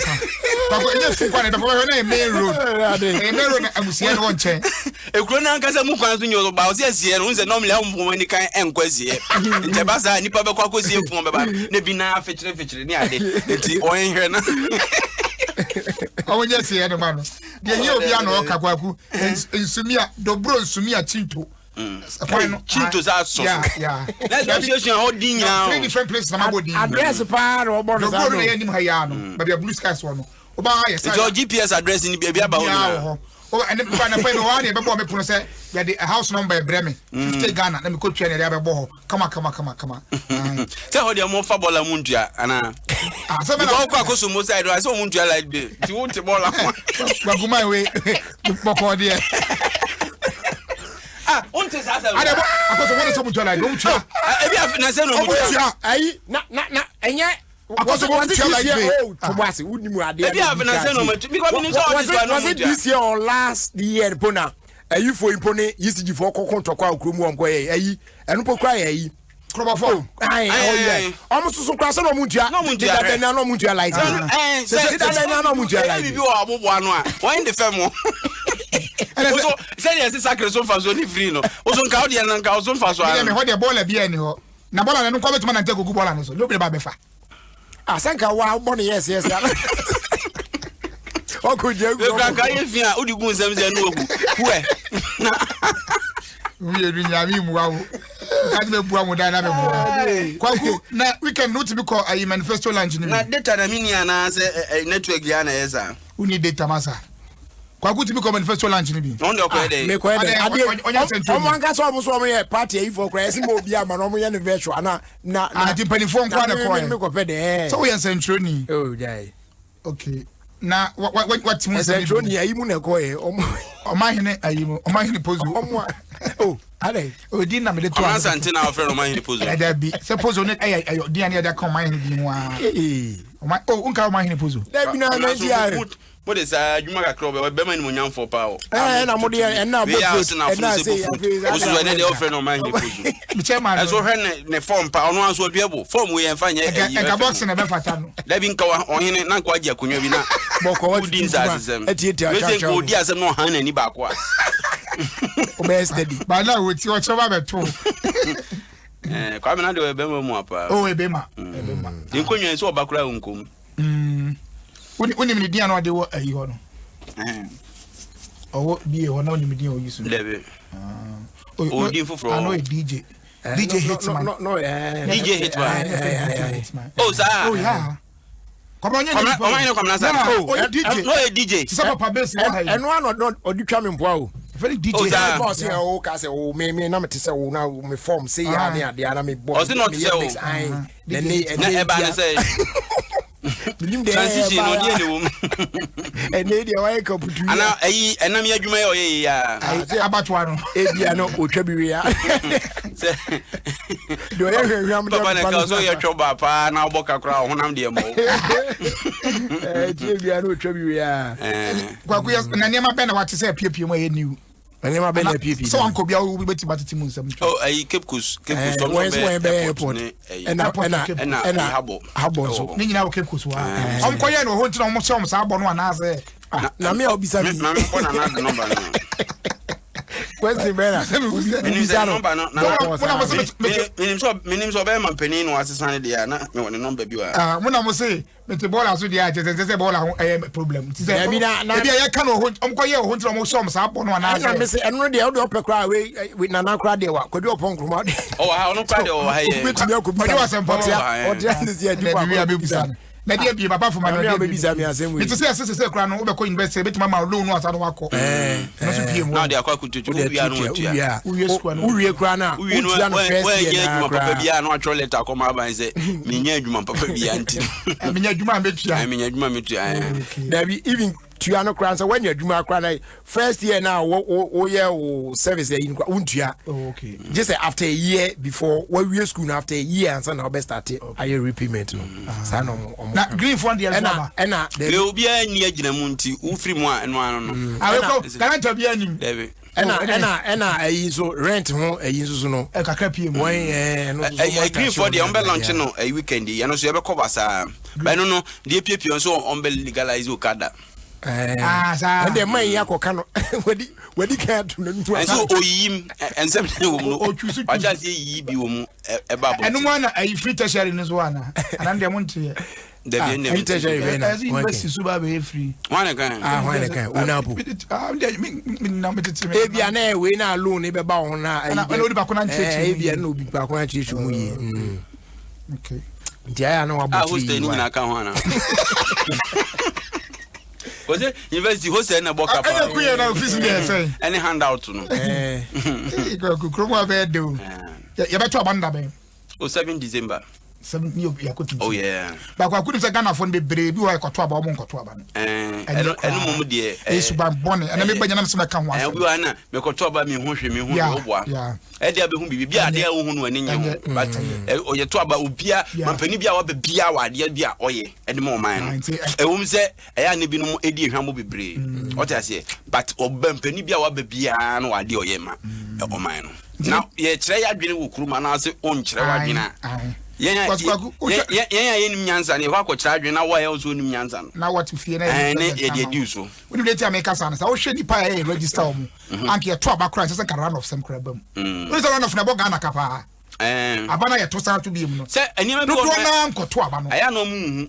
main road. A main road. I was here one chain. A crona casa mucan to your bows, yes, here, who's a normally when you can and quasi. The Bassa, Nipa Quacosi from about Nebina Fitcher near the oil here. Oh, yes, here, the man. The new piano Capacu and Sumia, Dobro, Sumia Chinto. Chintos are so. Yeah. That's how dinner. 3 different places. Address a part or bonus. But your blue skies one. It's your GPS address in the baby about. Oh, and then one before me put say the house number Bremen 50 Ghana. Let me go train the boho. Come on. Tell her more fabola mundia ana. So me go kwa so mo side I so mundia like be. Ti won te bola. Go my way. Boko there. Ah, on te sa sa. Ada akoso won so mundia like. Don't try. E bia na say no mundia. Ayi na enye akoso won try like oh tobase wudi mu ade. E bia na say no mundia because me so was it this year or last year pona. Ayi for impone yisigi for kokonto kwa okromu onko ye ayi enu pokwa ye ayi krobafo ai oye omuso so kwa so no muntua da na no muntua like say da na no muntua like bibi o abobo anu a won de fam so say yes sacre so fa so ni free no o so nka o de na nka o so fa so a me ho de bola bia ni ho na bola na no kwa betuma na nta gugu bola ni so no be ba befa sanka wa bo ni yes Oko jego. We kan kan yefia odigun semse no ogu. We. We edu nyami mu wa wo. Ka be bua mu da na be bua. Kwaku na weekend no to be call a manifesto lunch ni. Na data na mini ana se network ya na yesa. Uni data masa. Kwaku to be call manifesto lunch ni bi. On de ko dey. Me ko dey. Omo anka so omo ye party e for cry si mo obi ama no omo ye ne virtual na timpanifo nko na ko. Me ko pe dey. So we central ni. Oh dai. Okay. na what mu say drone ya imu na ko e omahene ayimu omahene pozu oh ale odi na me de to Asante na ofre omahene pozu da bi se pozu ne odi ani da kan omahene bi mu a unka omahene pozu da bi na dia mo de sa adwuma kakra be be mani mo nyamfo pa o na mo de na be na say osu ene de ofre no omahene pozu mi chairman eso hwe ne form pa ono anso duebo form we enfa nye e ka box na be fata no da bi nka ohene na nka agya konwa bi na boko what din zasem etieti we say odi asem no han na ni ba ko a o be steady ba na we ti o chaba be to kwa me na de be mu apa o ebema din konwa so obakura nkom Uni mi di ano de wo ayi ho no. Owo bi e ho na uni mi di o yisu. Lebe. O di fufuro. Ano e DJ. DJ Hitman. No, DJ Hitman. Oh sa. Oh yeah. Come on, come na sa. Oh, DJ. No e DJ. Sisa papa base na. Eno ano no odi twa me mpoa o. Very DJ. Boss here o ka say o me na me te say o na me form say ya na ade na me boss. O se not say o. Then e ba na say. Transition no dey no. Ene dey why ka putu. Ana ayi enam ya adwuma ya oye ya. Abatwa no. Ebia no otwa bi wi ya. Do ya hwehwam dey. Papa na ka so ya twoba pa na oboka kra honam dey mo. Ebia no otwa bi wi ya. Kwaku ya na niam be na wate say piepie mo ye new. Ene ma be na piepie. So anko bia wo beti batiti mu nsam. Oh ayi Cape so no be airport. Ena habo so. Ni nyina wo Cape Coast wa. Omkoye no ho ntina omo se omo sa abo no anaze. Na me obisa bi. Na me ko na na number no. Kwesi bena. Obisa number no. Minim so be man pani no asesane dia na me won number bi wa. Mo na mo se mete bola so dia je bola ho problem. Ti se bi ya ka no ho omkoye ho ntina omo se omo sa abo no anaze. Na me se eno dia wo de opekra we na na kra de wa kwodi oponkroma. Oh ha ono kra de o ha ye. Betumi akobisa. Odi wasempo. Odi anzi adi kwa. Na dia bi papa for man na be bisa mi asem we. It say kra no we be ko university betima ma loan no asa no wako. No so piem. Na dia kwa kututu bia no watua. Uwie kra na. Utua no first year na papa bia no atro letter ko ma ban say menya adwuma papa bia nti. Menya adwuma metua. Menya adwuma metua. There be even tua no kra so when you adwuma kra na first year na wo year service year untua. Okay. Just after a year before we school now after a year and so now be start aye repayment no. Sa no na green fund there na le obi ani agina mu nti wo free mu eno ano no aweko garanta bia nim debe ena ayi so rent ho ayi so no e kakra pie mu no green fund there on be launch no a weekend ya no so ye be cover sa ba no no dey pie so on be legalize okada sa and the man yakoka no wedi ka to no ntu so oyim ensem wo mu no aja se yi bi wo mu e ba bo enu ma na ayi free tertiary no so ana ana dem monte Debi ne free tertiary be na university so ba be free wane kan wane kan unapo na metete ebia na we na loan e be ba ho na ana odi ba ko na nchechi ebia na obi ba ko na nchechi mu yi okay ntia na wa bo hostel ni nyina kan ho ana was it university hostel na boka pa ana kuya na office there say any handout no ko kromo be do ya beto abanda be o 7 December 7 ya ko oh yeah ba kwa kudi se Ghana fon be bre bi wa ekoto aba omo nkoto aba no eno mum de esu ba bone ana me gbanya na me ka ho aso bi wa na me koto aba me ho hwe me ho oboa e dia be hu bibi bia de wo hu no ani nyi but o ye to aba obia mampani bia wa be bia wa de bia oye ene mo man no e wum se e ya ne bi no edi ehwamo bebre o ta se but obampani bia wa be bia no wa de oye ma o man no now ye kire ya dwene wo kuruma na se on kire wa dwena yen nim nyanza ne ho akokira adwen na wo ya ozo nim nyanza no na what fie na e de di so we dey tell me kasa na sa wo hwe ni pa e register o mu anke to abakra se ka run of some crabam we say run of na boga na kapa abana ye to sa to bi mu no se enima bi do na nkoto aba no aya no mu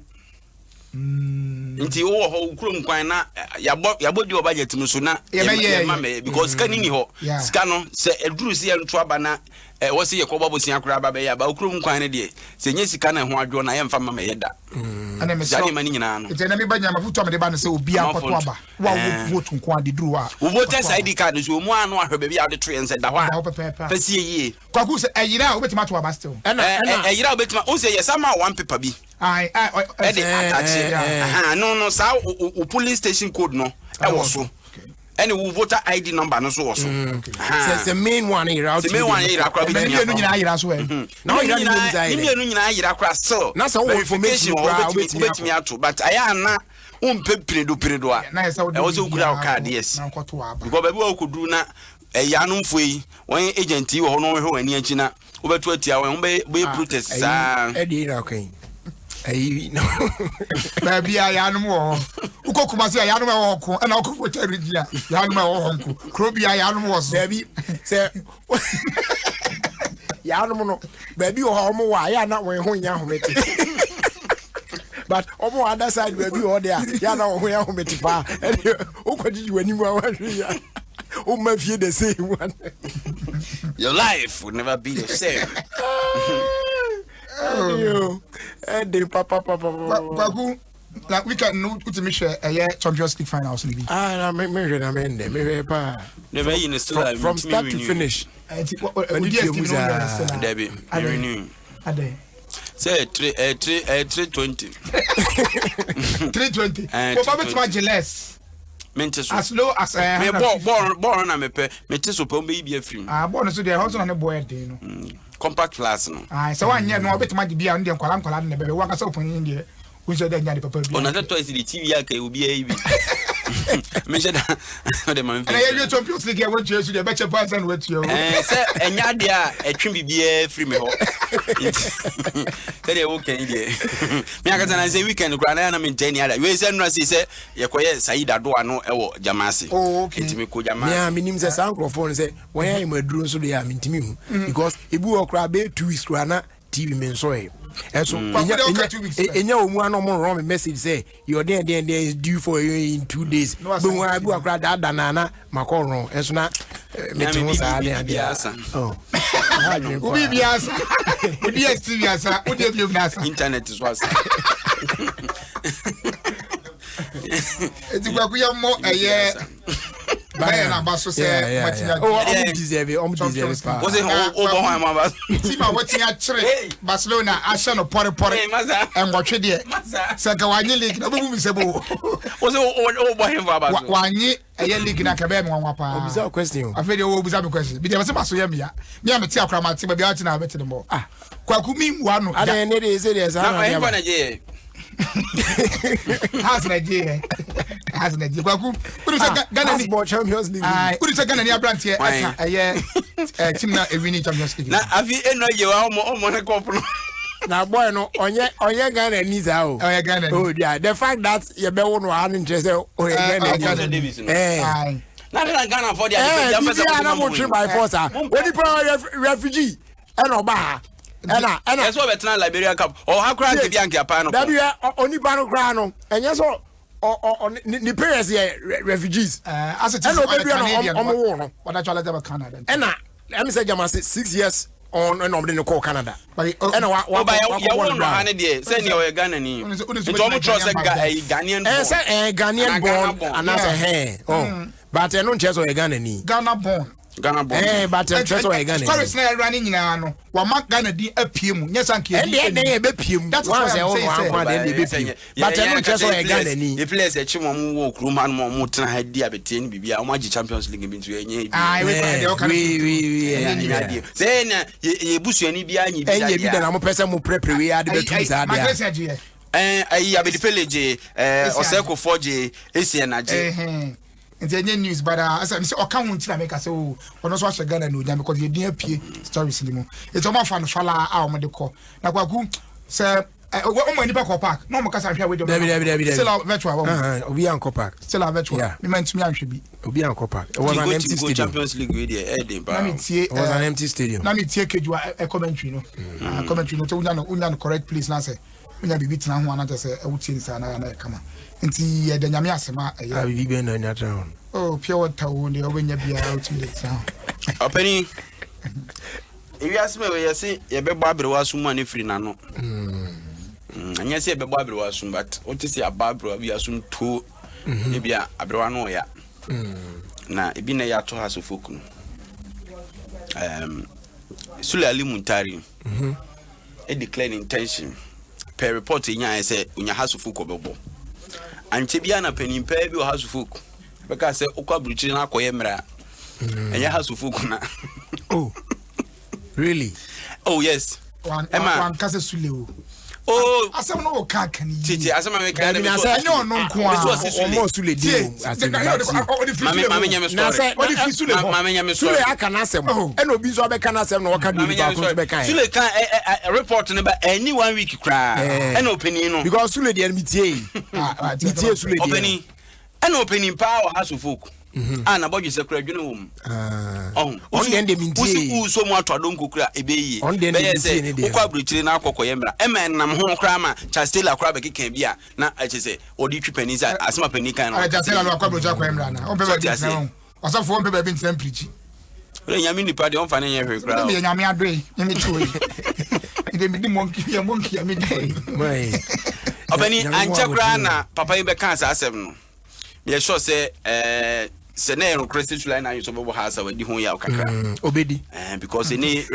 nti wo ho kurom kwan na yabo di budget mu so na ye because ska ni ho ska no se eduru se ya nto aba na was see a koba bosia crab about Krum Quine, say yes, you can and one drawn. I am from my head. And I'm a money now. It's an everybody who told me the band so be a papa. What would Quadi drew up? What else ID card is one her baby out the tree and said that one. See, Kakus, a year out with much Basto. And a year bit my say yes, somehow one paper be. I no, so police station code no. I was so. And who voter ID number no so also. It's the main one here out. The main one here across. Now you know so. That's all information with me out, but I am not pedo. I was a good card, yes. Because we could do na a yanum fui one agent you or no any engine over 20 hours be protest. Eddie, okay. Baby, I animal. Uko kumasi I animal and I'll cook Rigia. Yanma uncle. Croby I animals. Baby, say Yanamo, baby, or homo, I am not wearing home young. But on the other side, baby, or there, Yana, where home at far. And who could you anymore? Oh, my fear the same one. Your life would never be the same. Papa, like we can know to me share a Champions League finals. I from start to finish. Debbie, say 320. 320. Probably much less. As low as born I'm a pay. Metis upon baby a film. Born so their house on a boy. Compact class no. So one year no bit might be on the Kolan and the workers open in India. Who said that the papa? On another twice the TV will be a mention the man. And I Champions League I went to the better person with you. Sir, and Yadia a trim be free me. Tell you okay, dear. Me I say weekend grand and I'm in 10 years. We send us say you quiet Saida do no Jamasi. Oh, okay. To me ko Jamasi. Yeah, me nim say microphone say when I am a drone so they am intimi because ibu okra be 2 weeks krana TV men so e. And so enya omu anomo wrong message say your there is due for you in 2 days. But when I bu okra that danana makoron and so na me timo sa dia. Oh. Ubi biasa. Ubi TV asa. Ubi biasa. Internet is was. It's a more a year. Bayern Basso say, was it over Tima watching at Trey, Barcelona, Ashan or Porre and watch it there. Sakawani League, no movie sabo. Was it over him about 1 year a year league in a cabin one papa. Bizarre question. I feel you will be a question. But there was a masso yamia. Near Matia Kramati, but out in our better more. Ah, Kwakumi one. I didn't need it as I am. Has Nigeria. Has Nigeria. Kwaku. Who is a Ghana Champions League? Who is a Ghana brand here? A year. Team now a winning Champions League. Now, have you any idea how much now, boy, no, on your Ghana needs out. Oh, yeah. The fact that you be one one interested or Ghana division. Not Ghana for the other by force. What the refugee? And Oba. And that's what we're trying Liberia Cup. Or how crowd the Bianca Pano. That we are only Bano Grano. And yes, or the parents here, refugees. As a Canadian, what I try to Canada. And let me say, Jamasi 6 years on and on the call Canada. But what by your 100 years? Send you a Ghanaian. Don't trust a Ghanaian. A Ghanaian born and as a hair. Oh, but I don't chase or a Ghanaian. Ghana born. Ghana born. But just so I Ghana. Stories now running in ano. Wa mak Ghana di apiem. Yes, and they be piem. That's why I say. But I don't just so I Ghana ni. If let's say Chimo walk room and more than had diabetes bibia. How much Champions League been to any? We. Then ye busu any bia ni. And ye be the number person who prepare we are the two are there. I be the pillage. Oseko 4J. ACNJ. It's a news, but as I say, or come to make us so, or not watch a gun and do them because you didn't appear stories anymore. It's a more fun falla our medical. Now, Wagu, sir, what money back or park? No, because I'm here with you. Still out virtual. We are Copac. Still out virtual. Yeah, you meant me, I should be. We are Copac. It was an empty stadium. Champions League with it was an empty stadium. Let me take you a commentary, no? Commentary, no, correct, please, Nancy. When I be beaten on one, I say, I would see this and I come on. Nti the nyamiasema I will be na nyatron. Oh, pure water when you be out in the town. Opening if you ask me, we say, a baby was money free nano. And yes, a baby was soon, but what is a Barbara? We are soon two, maybe a Abrano ya. Na ibina ya to haso foku. Sule Ali Muntari. A declared intention. Per report in ya say, unya haso foku bebo. And Tibiana penny pay your house fook. Because say Oka Bruchina Koyemra. And your house fook na. Oh, really? Oh, yes. One Casa Sulu. Oh, I said no car can you? Titi, as I'm making I know no almost Sule deal. Mamma Sule, I can answer. And Obiso can answer no can do Sule can report about any 1 week cry. An opinion because Sule the MTA. Opening an opening power has of folk. And about your secret, on the end of the so much I don't cook a baby. On the end of the Quabridge in our Cocoyemra. A man, I'm home crammer, Chastilla Crabbe can be. Now I just say, or did you pennies as my penny can. I just tell you, Quabridge. Or some form of being temperature. When you mean the party on financial crowd, Yammy Adre, Yammy Chewy. They made the monkey, a monkey, I mean, of any Anchagrana, Papa Becansa 7. Yes, sure, say, Senero Christian line, I saw house of the Hoya Obedi. Because any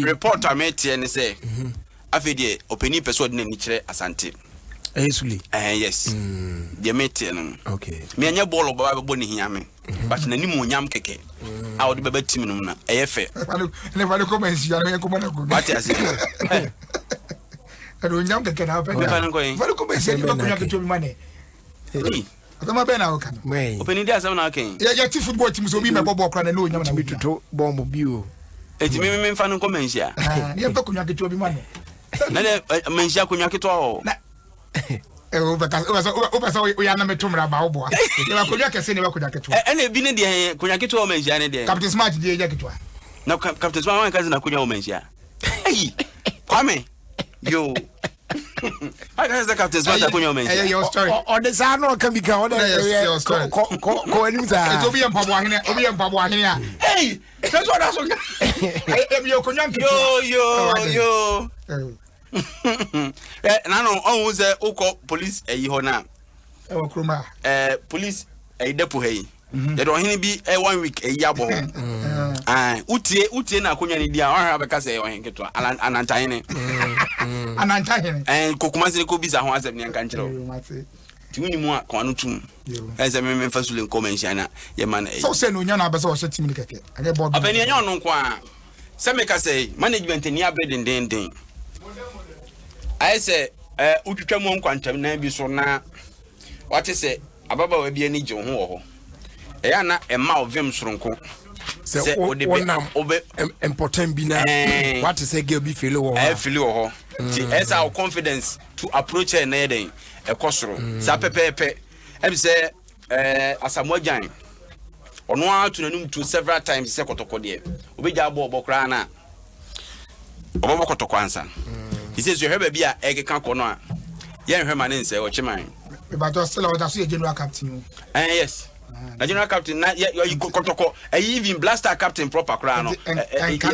report I made and say, Afide, open person in each asante. Yes, the mate. Okay. Me and your ball of Bible Bonnie Yammy, but Nanimu Yam Keke. I would be better Timuna, AFA. Never comments, you are going. What is it? I don't know that can happen. I'm going to money. I'm a banner. Opening there's an arcane. Yeah, football teams will be my Bobo Cran and no one to bomb of you. It's me fan comments here. You're talking to be money. Mensia Kunyaki all. We are number 2 about boy. You are Kunyaka saying about Kunyaki. And a been in the Kunyaki to Mensia. Captain Smart, the jacket. Now, Captain Smart, cousin Kunya Mensia. Hey, come yo. I guess the captain's matter on your man. Your story. Or the Sano can become your story. Obi and Pabua here. Hey, that's what I saw. Yo. Nano owns a Oko police a Yihona. Police a deputy. They don't be a 1 week a yabo. Utie na kunya ni dia wa ha beka say wan keto anantane and kokumase ko bisa ho asem ne nka nkiro ti woni mu a kwa no tum ese me fasule ko mention na ye man so say no nya na abesa wo hye tim ni keke age board abani nya no kwa se me ka say management ni abredin den I say utwitwa mu nkwantam na bi so na wate say ababa wa bi ani je ho ho eya na emma ovem soronko se obe important bi na what is a girl be feel wo ho ti esa our confidence to approach her na den e kosoro sa pepepe e be say asamojan ono atu nanum to several times se kotoko de obeja abo obokra na obo kotoko ansa he says you have bia e kan kono a ye hwe mane nse o chiman but still what as general captain yes na general captain na you kotoko even blaster captain proper kra no can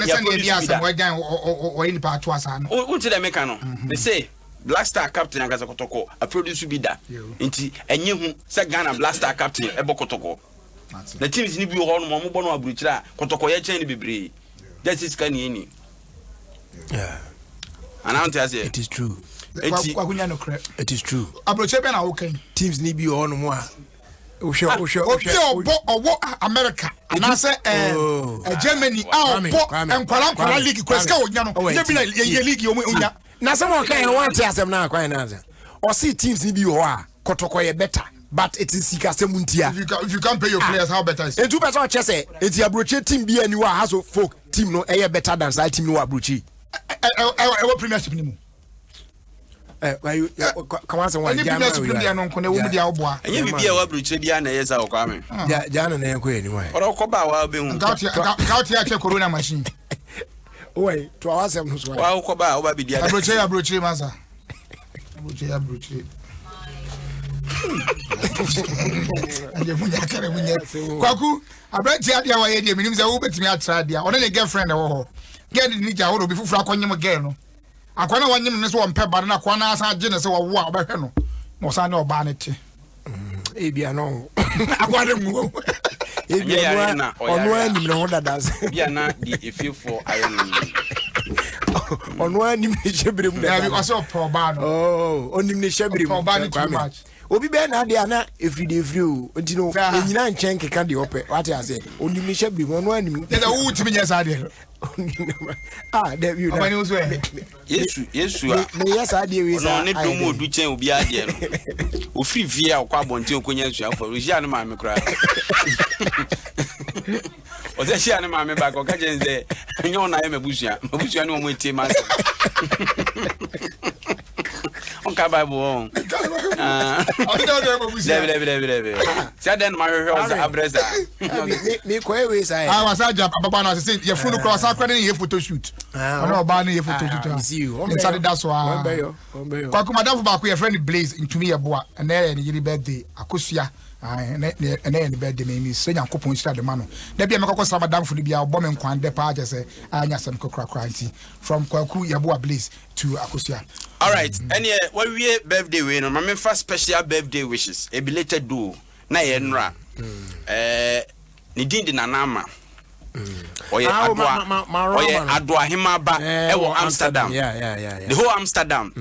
send the idea some way down or any part to us no until they make no they say blaster captain agaza kotoko a produce be da nti enye hu se Ghana blaster captain ebo kotoko na teams ni bi ho no mo bo no aburuchira kotoko ye chen ni bebre that is can any yeah and I want to say it is true it is true aburuche be na okay teams ni bi ho no mo a America and I say Germany and league question league na someone can want to asem na kwan na or see teams ni bi ho a kotoko better but it is sikasemuntia if you can't pay your players how better is it two person che say it abroche team bi ani wa has folk team no better than that team no abroche premiership ni mu come on one jam no nko na wo mu dia oboa enye bibia wa abroche bia na yesa okwa me jana na enko eni wa oro ko ba wa be hu count ya che corona machine oi to awasem no so wa ko ba wo ba bi dia abroche masa abroche Anje munya kare munya. Kwaku, abrati ade awa ye de minim se wo betimi atra de a. One ne girlfriend wo ho. Girl ni ja wo bi fufu akonyem girl no. Akwana wanyem ne so won pe ba na akwana asa age ne se wo wo a obehwe no. Mo sa ne oba ne te. Ebia no. Akwana mu. Ebia no. Onu anim ne ho dadas. Bia na di efifo ayo no. Onu anim ne shebrem da. Yeah, because of oba no. Oh, onim ne shebrem. Oba ne too much. Obi be na de ana everyday free o nti no enyina nchen keka de ope what I say onim ne shebrem onu anim. There wo timi nya sa de. Ah, that you. Oba ne so e. Yesu Me yes ade we say. No ne do mu odu chen obi ade no. O free via kwa bonte okonya nsu afọ Rosia no ma me kra. O se shia no ma me ba ko ka je nze enyo na ye mabusua no mo etie ma. On ka Bible on. Lebe. Say then my house abreza. Me ko we say. Ah, was aja papa na say ye funu cross akwade ye photo shoot. Ona oba na ye photo shoot. See you. Inside that so. Kwa ku madam ba ku ye friend Blaze into me eboa and na ye yiri birthday akosua. And then the birthday me say Yankopon shira de mano. Na bia me kokosra madam funu bia obo me nkwan de pa je say anya sem kokra kranti from Kwaku Yeboa Blaze to Akosua. All right, and yeah, what we birthday we no my first special birthday wishes. A belated do na ye nra. Ni din di nanama. Oye Adwa hima ba ewo Amsterdam. Yeah. The whole Amsterdam.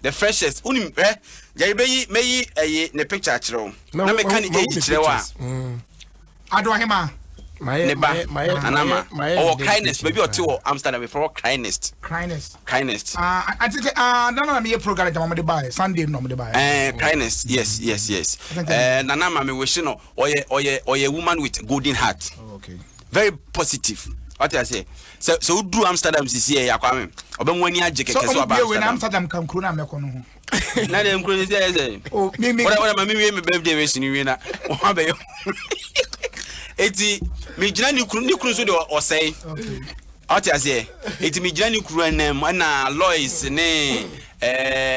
The freshest. Unim Jaribeyi meyi ne picture chiro. Na me kan age chiro wa. Adwa hima. Anama. Or kindness. Maybe or two Amsterdam before kindness. Kindness. I think no me program jama de buy Sunday no me buy. Kindness. Yes. Nanama me wish no oye woman with golden heart. Okay. Very positive. What I say? So do Amsterdam this year yakwame. Obemwani aje keke so about Amsterdam kan kro na me ko no ho. Na dem kro ni say. Oh, me me birthday wish ni we na. O ha be yo. Eti me gina ni kru so de o say. Okay. What I say? Eti me gina ni kru anem na Lois ne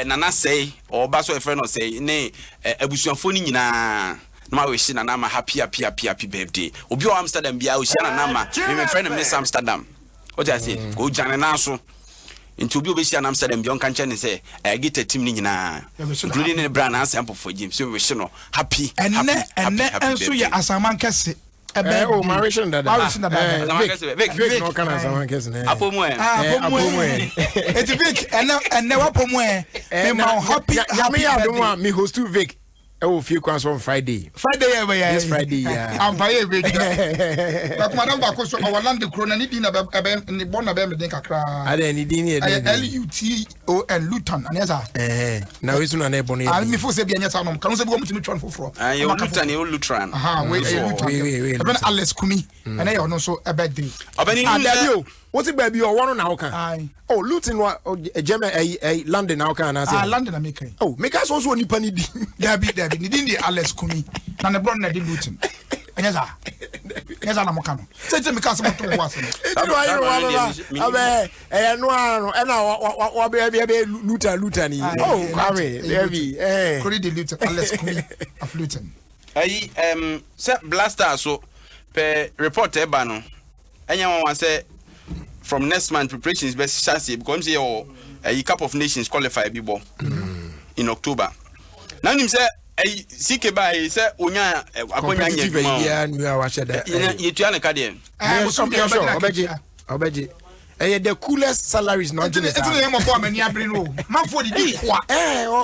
nana say or baso e friend no say ne abusuafo ni nyina. No ma wish na ma happy birthday. Obi o Amsterdam bia o hia na ma me friend Miss Amsterdam. What I say? Go jane na so. Into obi hia na Amsterdam bia on kan che ne say get a team ni nyina. Including the brand and sample for Jim. So we no happy. And enso ye asaman kese. Oh, my wish that. Vic no can asaman kese na. Apomwe. It's Vic and never pomwe. Me happy. Me Adom one me host to Vic. Ofie Kwanso on Friday. This Friday, yeah. I'm pay Vic. But madam ba ko so awland the krona ni din na ni bon na be me den kakra. Ade ni din ye. LUTON Luton anesa. Na we so na bon ye. Me fo se bia nyesa no. Kan so be go mutimi tron foforo. You Luton you Lutran. We Luton. Ben Alex Kumi. And you no so a birthday. Abeni what's it baby or one now can? Oh, Luton wa German London now can I say London make. Oh, make us also ni pani di. Debbie ni din di Alex Kumi. Na ne blonde na di Luton. Nyeza na mokano. Say me case mo to was no. Abe no na wa be Luton ni. Oh, kwame Debbie Kuri di Luton Alex Kumi of Luton. Say Blaster so per report eba no. Enya one say from next month preparations best chance because a Cup of Nations qualify bibo in October. Now him say CK by say onya akonya nye you watch that. You tuana kade. Obeji. The coolest salaries not just it's the name of woman ya bring no man for the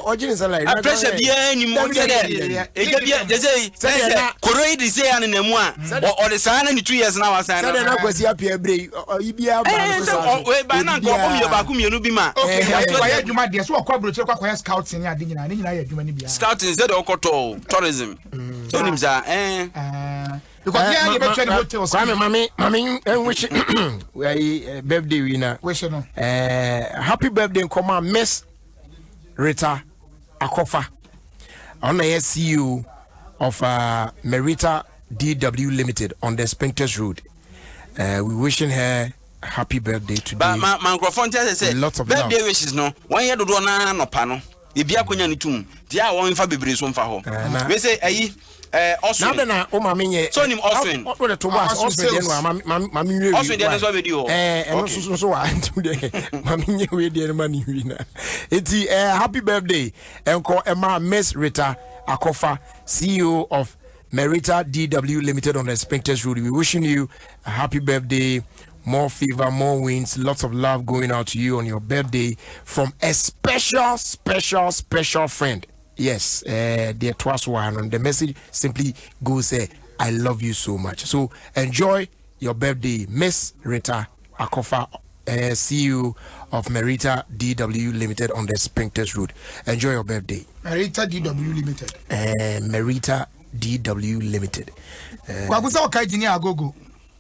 original salary pressure bia ni mo say there e bia they say koroi dey say an nemu a or the sana ni 2 years now asan say na kwasi apia bre ibia ba so we ba na nko kom ye ba ku mienu bi ma okay ya adwuma de so akwa broche kwa scouting ni ade nyina ya adwuma ni bia scouting say the okoto tourism so nim za because yeah, you better hotels. Mami, wish we birthday winner. Wish no. Happy birthday, come Miss Rita Akofa. I'm the CEO of Merita DW Limited on the Spinkters Road. We wishing her happy birthday today. But my microphone tells say lots of birthday love. wishes no. 1 year do na no pa no. ebia konya ne tum dia won fa bebre so mfa ho we say ayi Oswin na na o ma menye so nim Oswin o de to boss Oswin de no ma menye wi Oswin de so be di ho eno so wa de ma menye we de no ma ni wi na enti happy birthday enko Emma Miss Rita Akofa, CEO of Merita DW Limited on the Spectres Road. We wishing you a happy birthday, more fever, more wins, lots of love going out to you on your birthday from a special friend. Yes, dear twice one, and the message simply goes, I love you so much. So enjoy your birthday, Miss Rita Akofa, CEO of Merita DW Limited on the Spectres Road. Enjoy your birthday. Merita DW Limited. Merita DW Limited. Kwakusa wakaijini agogo.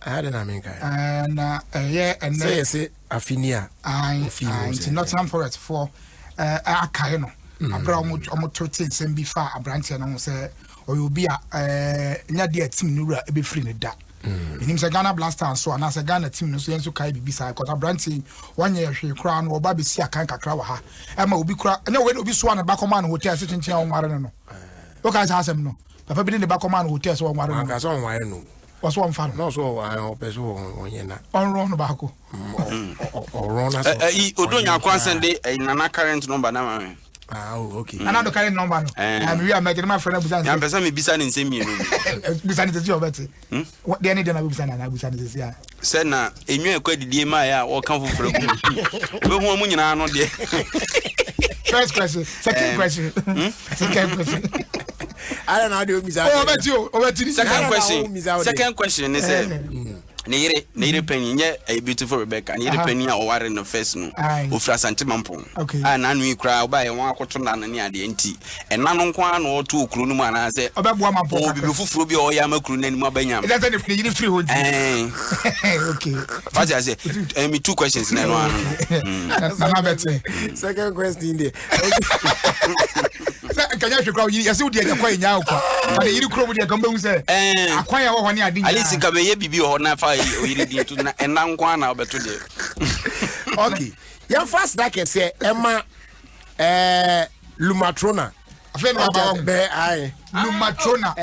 I don't know. And and say Afinia. It's Nottingham Forest for Akaino. Abra omo 13 sembi fa abranche na say or you be nya dia team nura e be free ne da. Him say Ghana Blasters so and as a Ghana team no so enso kai bibisa because abranche one year hwe kra no oba be si akan kakra wa ha. E ma obi kra nya we obi so na back man hotel se chinchin on ware no. O ka sa asem no. Papa bi ne back man hotel so on ware no. Ka so on ware no. Was one fan. No so I person on yena. On run back. Or run as Odonya Kwanso de nana current number na ma. Okay. Another current number no. We are making my friend Busan. Ya pesa me bisa ni nsemi no. Busan is your bet. What they need na Busan na Busan is here. Say na enwa ekwadidie ma ya wo kan foforo ku. We hu mu nyina no de. First question, second question. Second question. I don't know how to use that. Second question is Nere penny a beautiful Rebecca, Nere penny or war in the first no, Ufra Santimampon. And Anu cry by one cotton and near the NT, and none one or two Krunman. I say, about one more before Fubio or Yamakun and Mabanya. That's any free wood. Okay. What I say, me 2 questions in one. Second question there. Can you call you? I saw the quite now. And you crow with your gumbo say, acquire one year. At least it can be a baby or not fire and now one hour today. Okay. Your first that can say Emma Lumatrona. Lumatrona.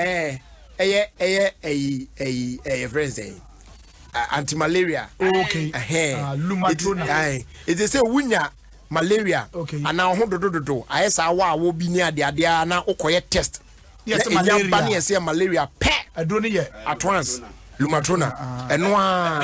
Friends say anti-malaria. Okay. Lumatrona. It is a winya. Malaria. Okay. And now do. I say wa will be near the idea now okoye test. Yes, malaria. Say malaria pet. I don't know at once. Lumatrona. And one.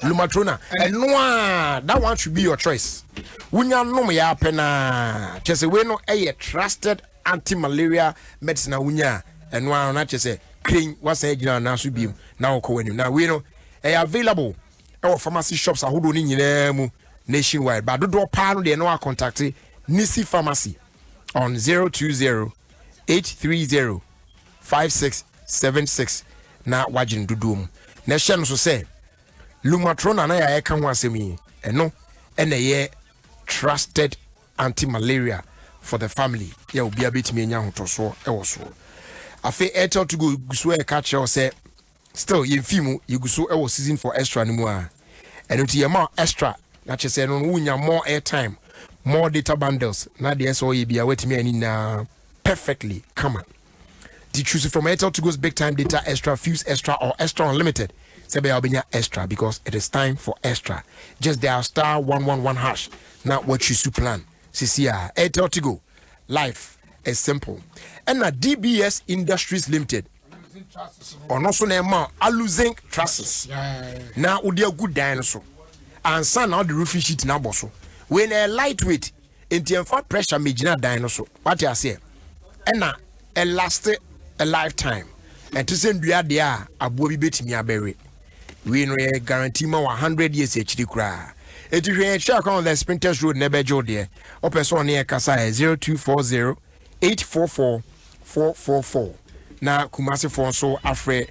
Lumatrona. And one. That one should be your choice. Wunya no me ya pena. Just we no a trusted anti-malaria medicine wunya. And one not just say clean what's a now should be now ko now we know available. Our pharmacy shops are holding in nationwide, but do panel they know contact Nisi Pharmacy on 020-830-5676. Na wajin dudum. Na shan so say Lumatrona na ya kan wasemi eno ene ye trusted anti-malaria for the family. Ya obi abetimi enya hotoso e wo so. Afi Airtel to go guso e catch you say still ye fimu ye guso e wo season for extra nimu a. Eno ti ye ma extra na che say no wunya more airtime, more data bundles. Na the SOE bia wetimi ani na perfectly come on. The choose from Airtel to goes big time data extra, fuse extra, or extra unlimited. Sebe albinya extra because it is time for extra. Just dial *111#. Now what you plan? CCR Airtel to go. Life is simple. And na DBS Industries Limited. On also name Aluzinc trusses. Now udia good dinosaur. And son now the roofing sheet now bosso. When a lightweight into a pressure major dinosaur. What you say? And na elastic. A lifetime. And to send you there, a bobby bit me a berry. We no guarantee more 100 years HD cry. It is check on the Sprinters Road never jo there. Or person near Casa 0240-844-444. Now Kumasi Fonso Afre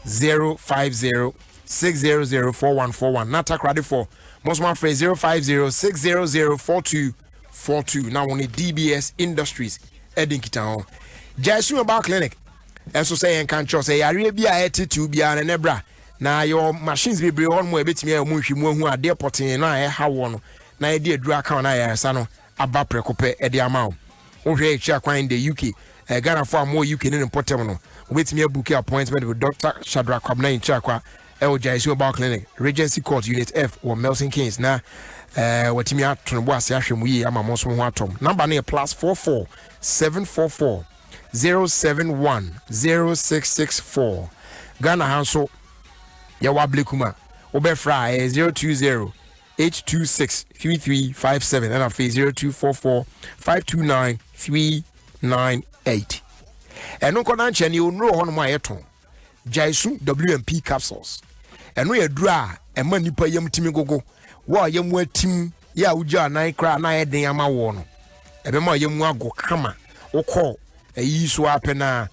050-600-4141. Not a credit for most my phrase 050-600-4242. Now only DBS Industries Edinkitown. Jasu about clinic. And so say and can't say Arabia attitude be an nebra. Now your machines be on more bit me a mushi who are dear potting and I how one. Na idea drag on I sano aba prekope e de amount wohwe echi akwan in the UK Ghana for more UK in important no wait me book appointment with Dr. Shadrack Kwabna in Chakwa Jaisu Bar Clinic Regency Court Unit F or Melton Keynes na watimi aton bo ase ahwemu yi ama mo so ho atom number na +44 744 071 0664 Ghana Hanso ya wablekuma obefra 020 826 3357 and after 0244 529 398 and no konan chani onro hono ma yeton Jaisu WMP capsules and we dra e ma nipa yam timi gogo wa yam atim ya uja nan kra na eden ama wo no e be ma yam ago kama wokọ eyi so apena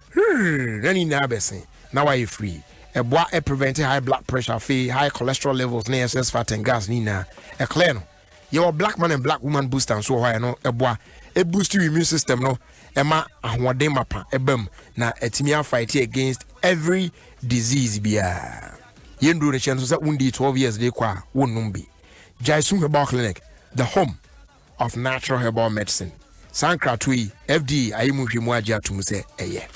nani na besen na why free e boa e prevent high blood pressure high cholesterol levels na excess fat and gas ni na e clear no your black man and black woman booster so why no e boa e boost your immune system no e ma ahwode mapa e bam na etimi fight against every disease bia yendro ne chen so undi 12 years dey kwa wonnum bi Jaisu Herbal Clinic the home of natural herbal medicine Sankra Tui FD ayimu hwemu agye atum se eye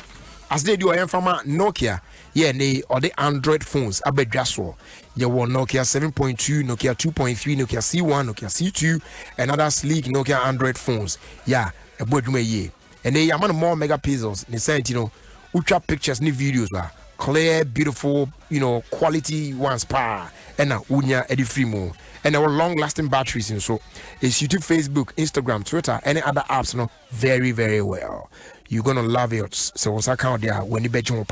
as they do fama Nokia ne or the Android phones abedwaso ye won Nokia 7.2 Nokia 2.3 Nokia C1 Nokia C2 and other sleek Nokia Android phones ebodwuma ye and they among more megapixels ni sent ultra pictures ni videos clear beautiful quality ones and unya edi free more and our long lasting batteries and so it's YouTube, Facebook, Instagram, Twitter, any other apps very very well. You're gonna love it. So what's account there when you bet you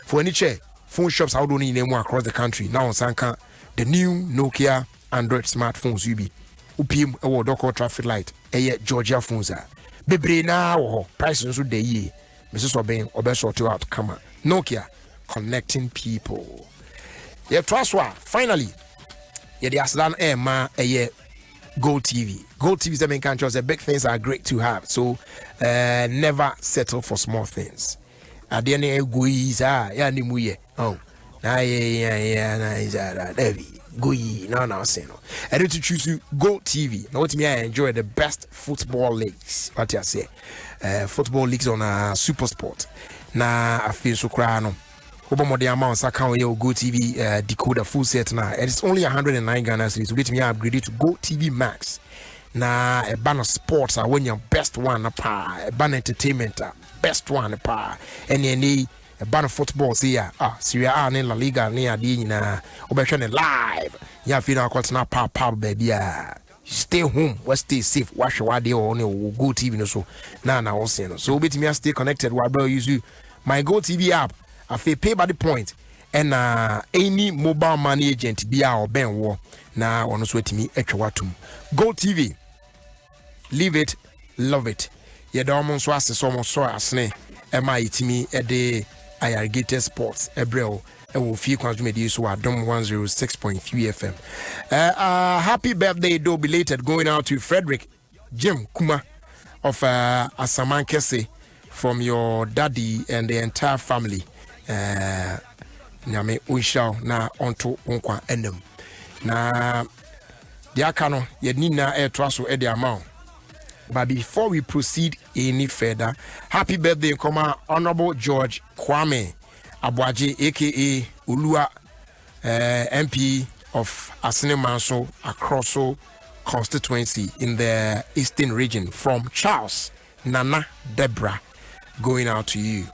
for any chair phone shops how do you name across the country now on Sanka the new Nokia Android smartphones you be upim a doko traffic light Georgia phones bebre na prices so de ye Mrs. Obeng sort you out come on Nokia connecting people finally the Aslan ma Go TV. Go TV is the main country. The big things are great to have. So never settle for small things. At the end of the day, oh, no, say no. I need to choose you Go TV. Now, what me I enjoy the best football leagues. What you say? Football leagues on Super Sport. Na I feel so crying. Obo the amount account your Go TV decoder full set now. It's only 109 Ghana cedis. So let me upgrade it to Go TV Max. Na a banner sports when your best one a banner entertainment best one and a banner football see Serie A and La Liga near na obession live. Ya feel now quite na baby stay home, stay safe, wash your day on Go TV no so. Na also so let me stay connected while use you my Go TV app. I pay by the point and any mobile money agent be our ben war na ono so etimi etwawatum Go TV live it love it ye da omo so ase so mo so asne e ma etimi e de irrigated sports ebrel e wo Ofie Kwanso media so Adom 106.3 FM happy birthday do belated going out to Frederick Jim Kuma of Asamankese from your daddy and the entire family. Nyame unshao na onto onkwa enem na diakano yedina etwaso edi amount. But before we proceed any further, happy birthday Honorable George Kwame Abwaje aka Ulua MP of Asene-Manso Akroso constituency in the Eastern region from Charles Nana Debra going out to you.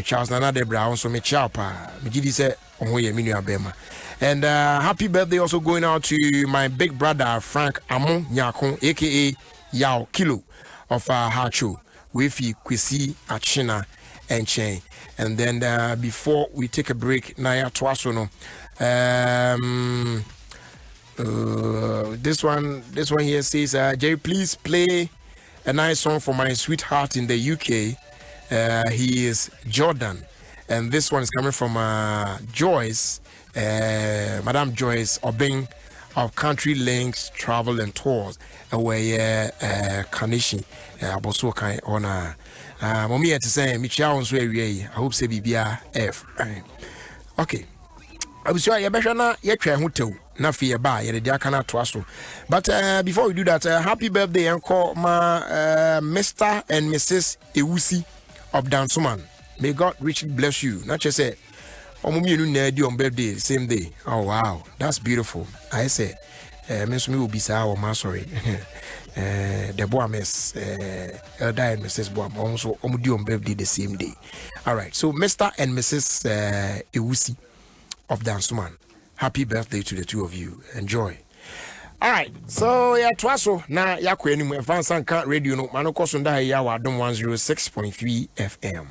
Charles Nana Debra also me chapa me give say onhoye minu abema and happy birthday also going out to my big brother Frank Amon Nyakon aka Yao Kilo of Hacho Wefi Kwesi Achina and Chain and then before we take a break Naya Twasono this one here says Jerry please play a nice song for my sweetheart in the UK. He is Jordan, and this one is coming from Joyce, Madam Joyce Obeng of Country Links Travel and Tours, away Kanishi, Aboso Kai on Mommy to say, Michelle on Sway, I hope say Bibia F. Okay, I was sure you better not yet try to na fi ba ye de aka na to aso. But before we do that, happy birthday encore ma Mr. and Mrs. Ewusi of Dansuman. May God richly bless you. Not just say on birthday same day. Oh wow, that's beautiful. I say Miss me will be sorry. The boy miss Elder and Mrs. Boam also on birthday the same day. All right, so Mr. and Mrs. Ewusi of Dansuman, happy birthday to the two of you. Enjoy. All right, so yeah, twaso na yakwe ni mu Adom 106.3 FM.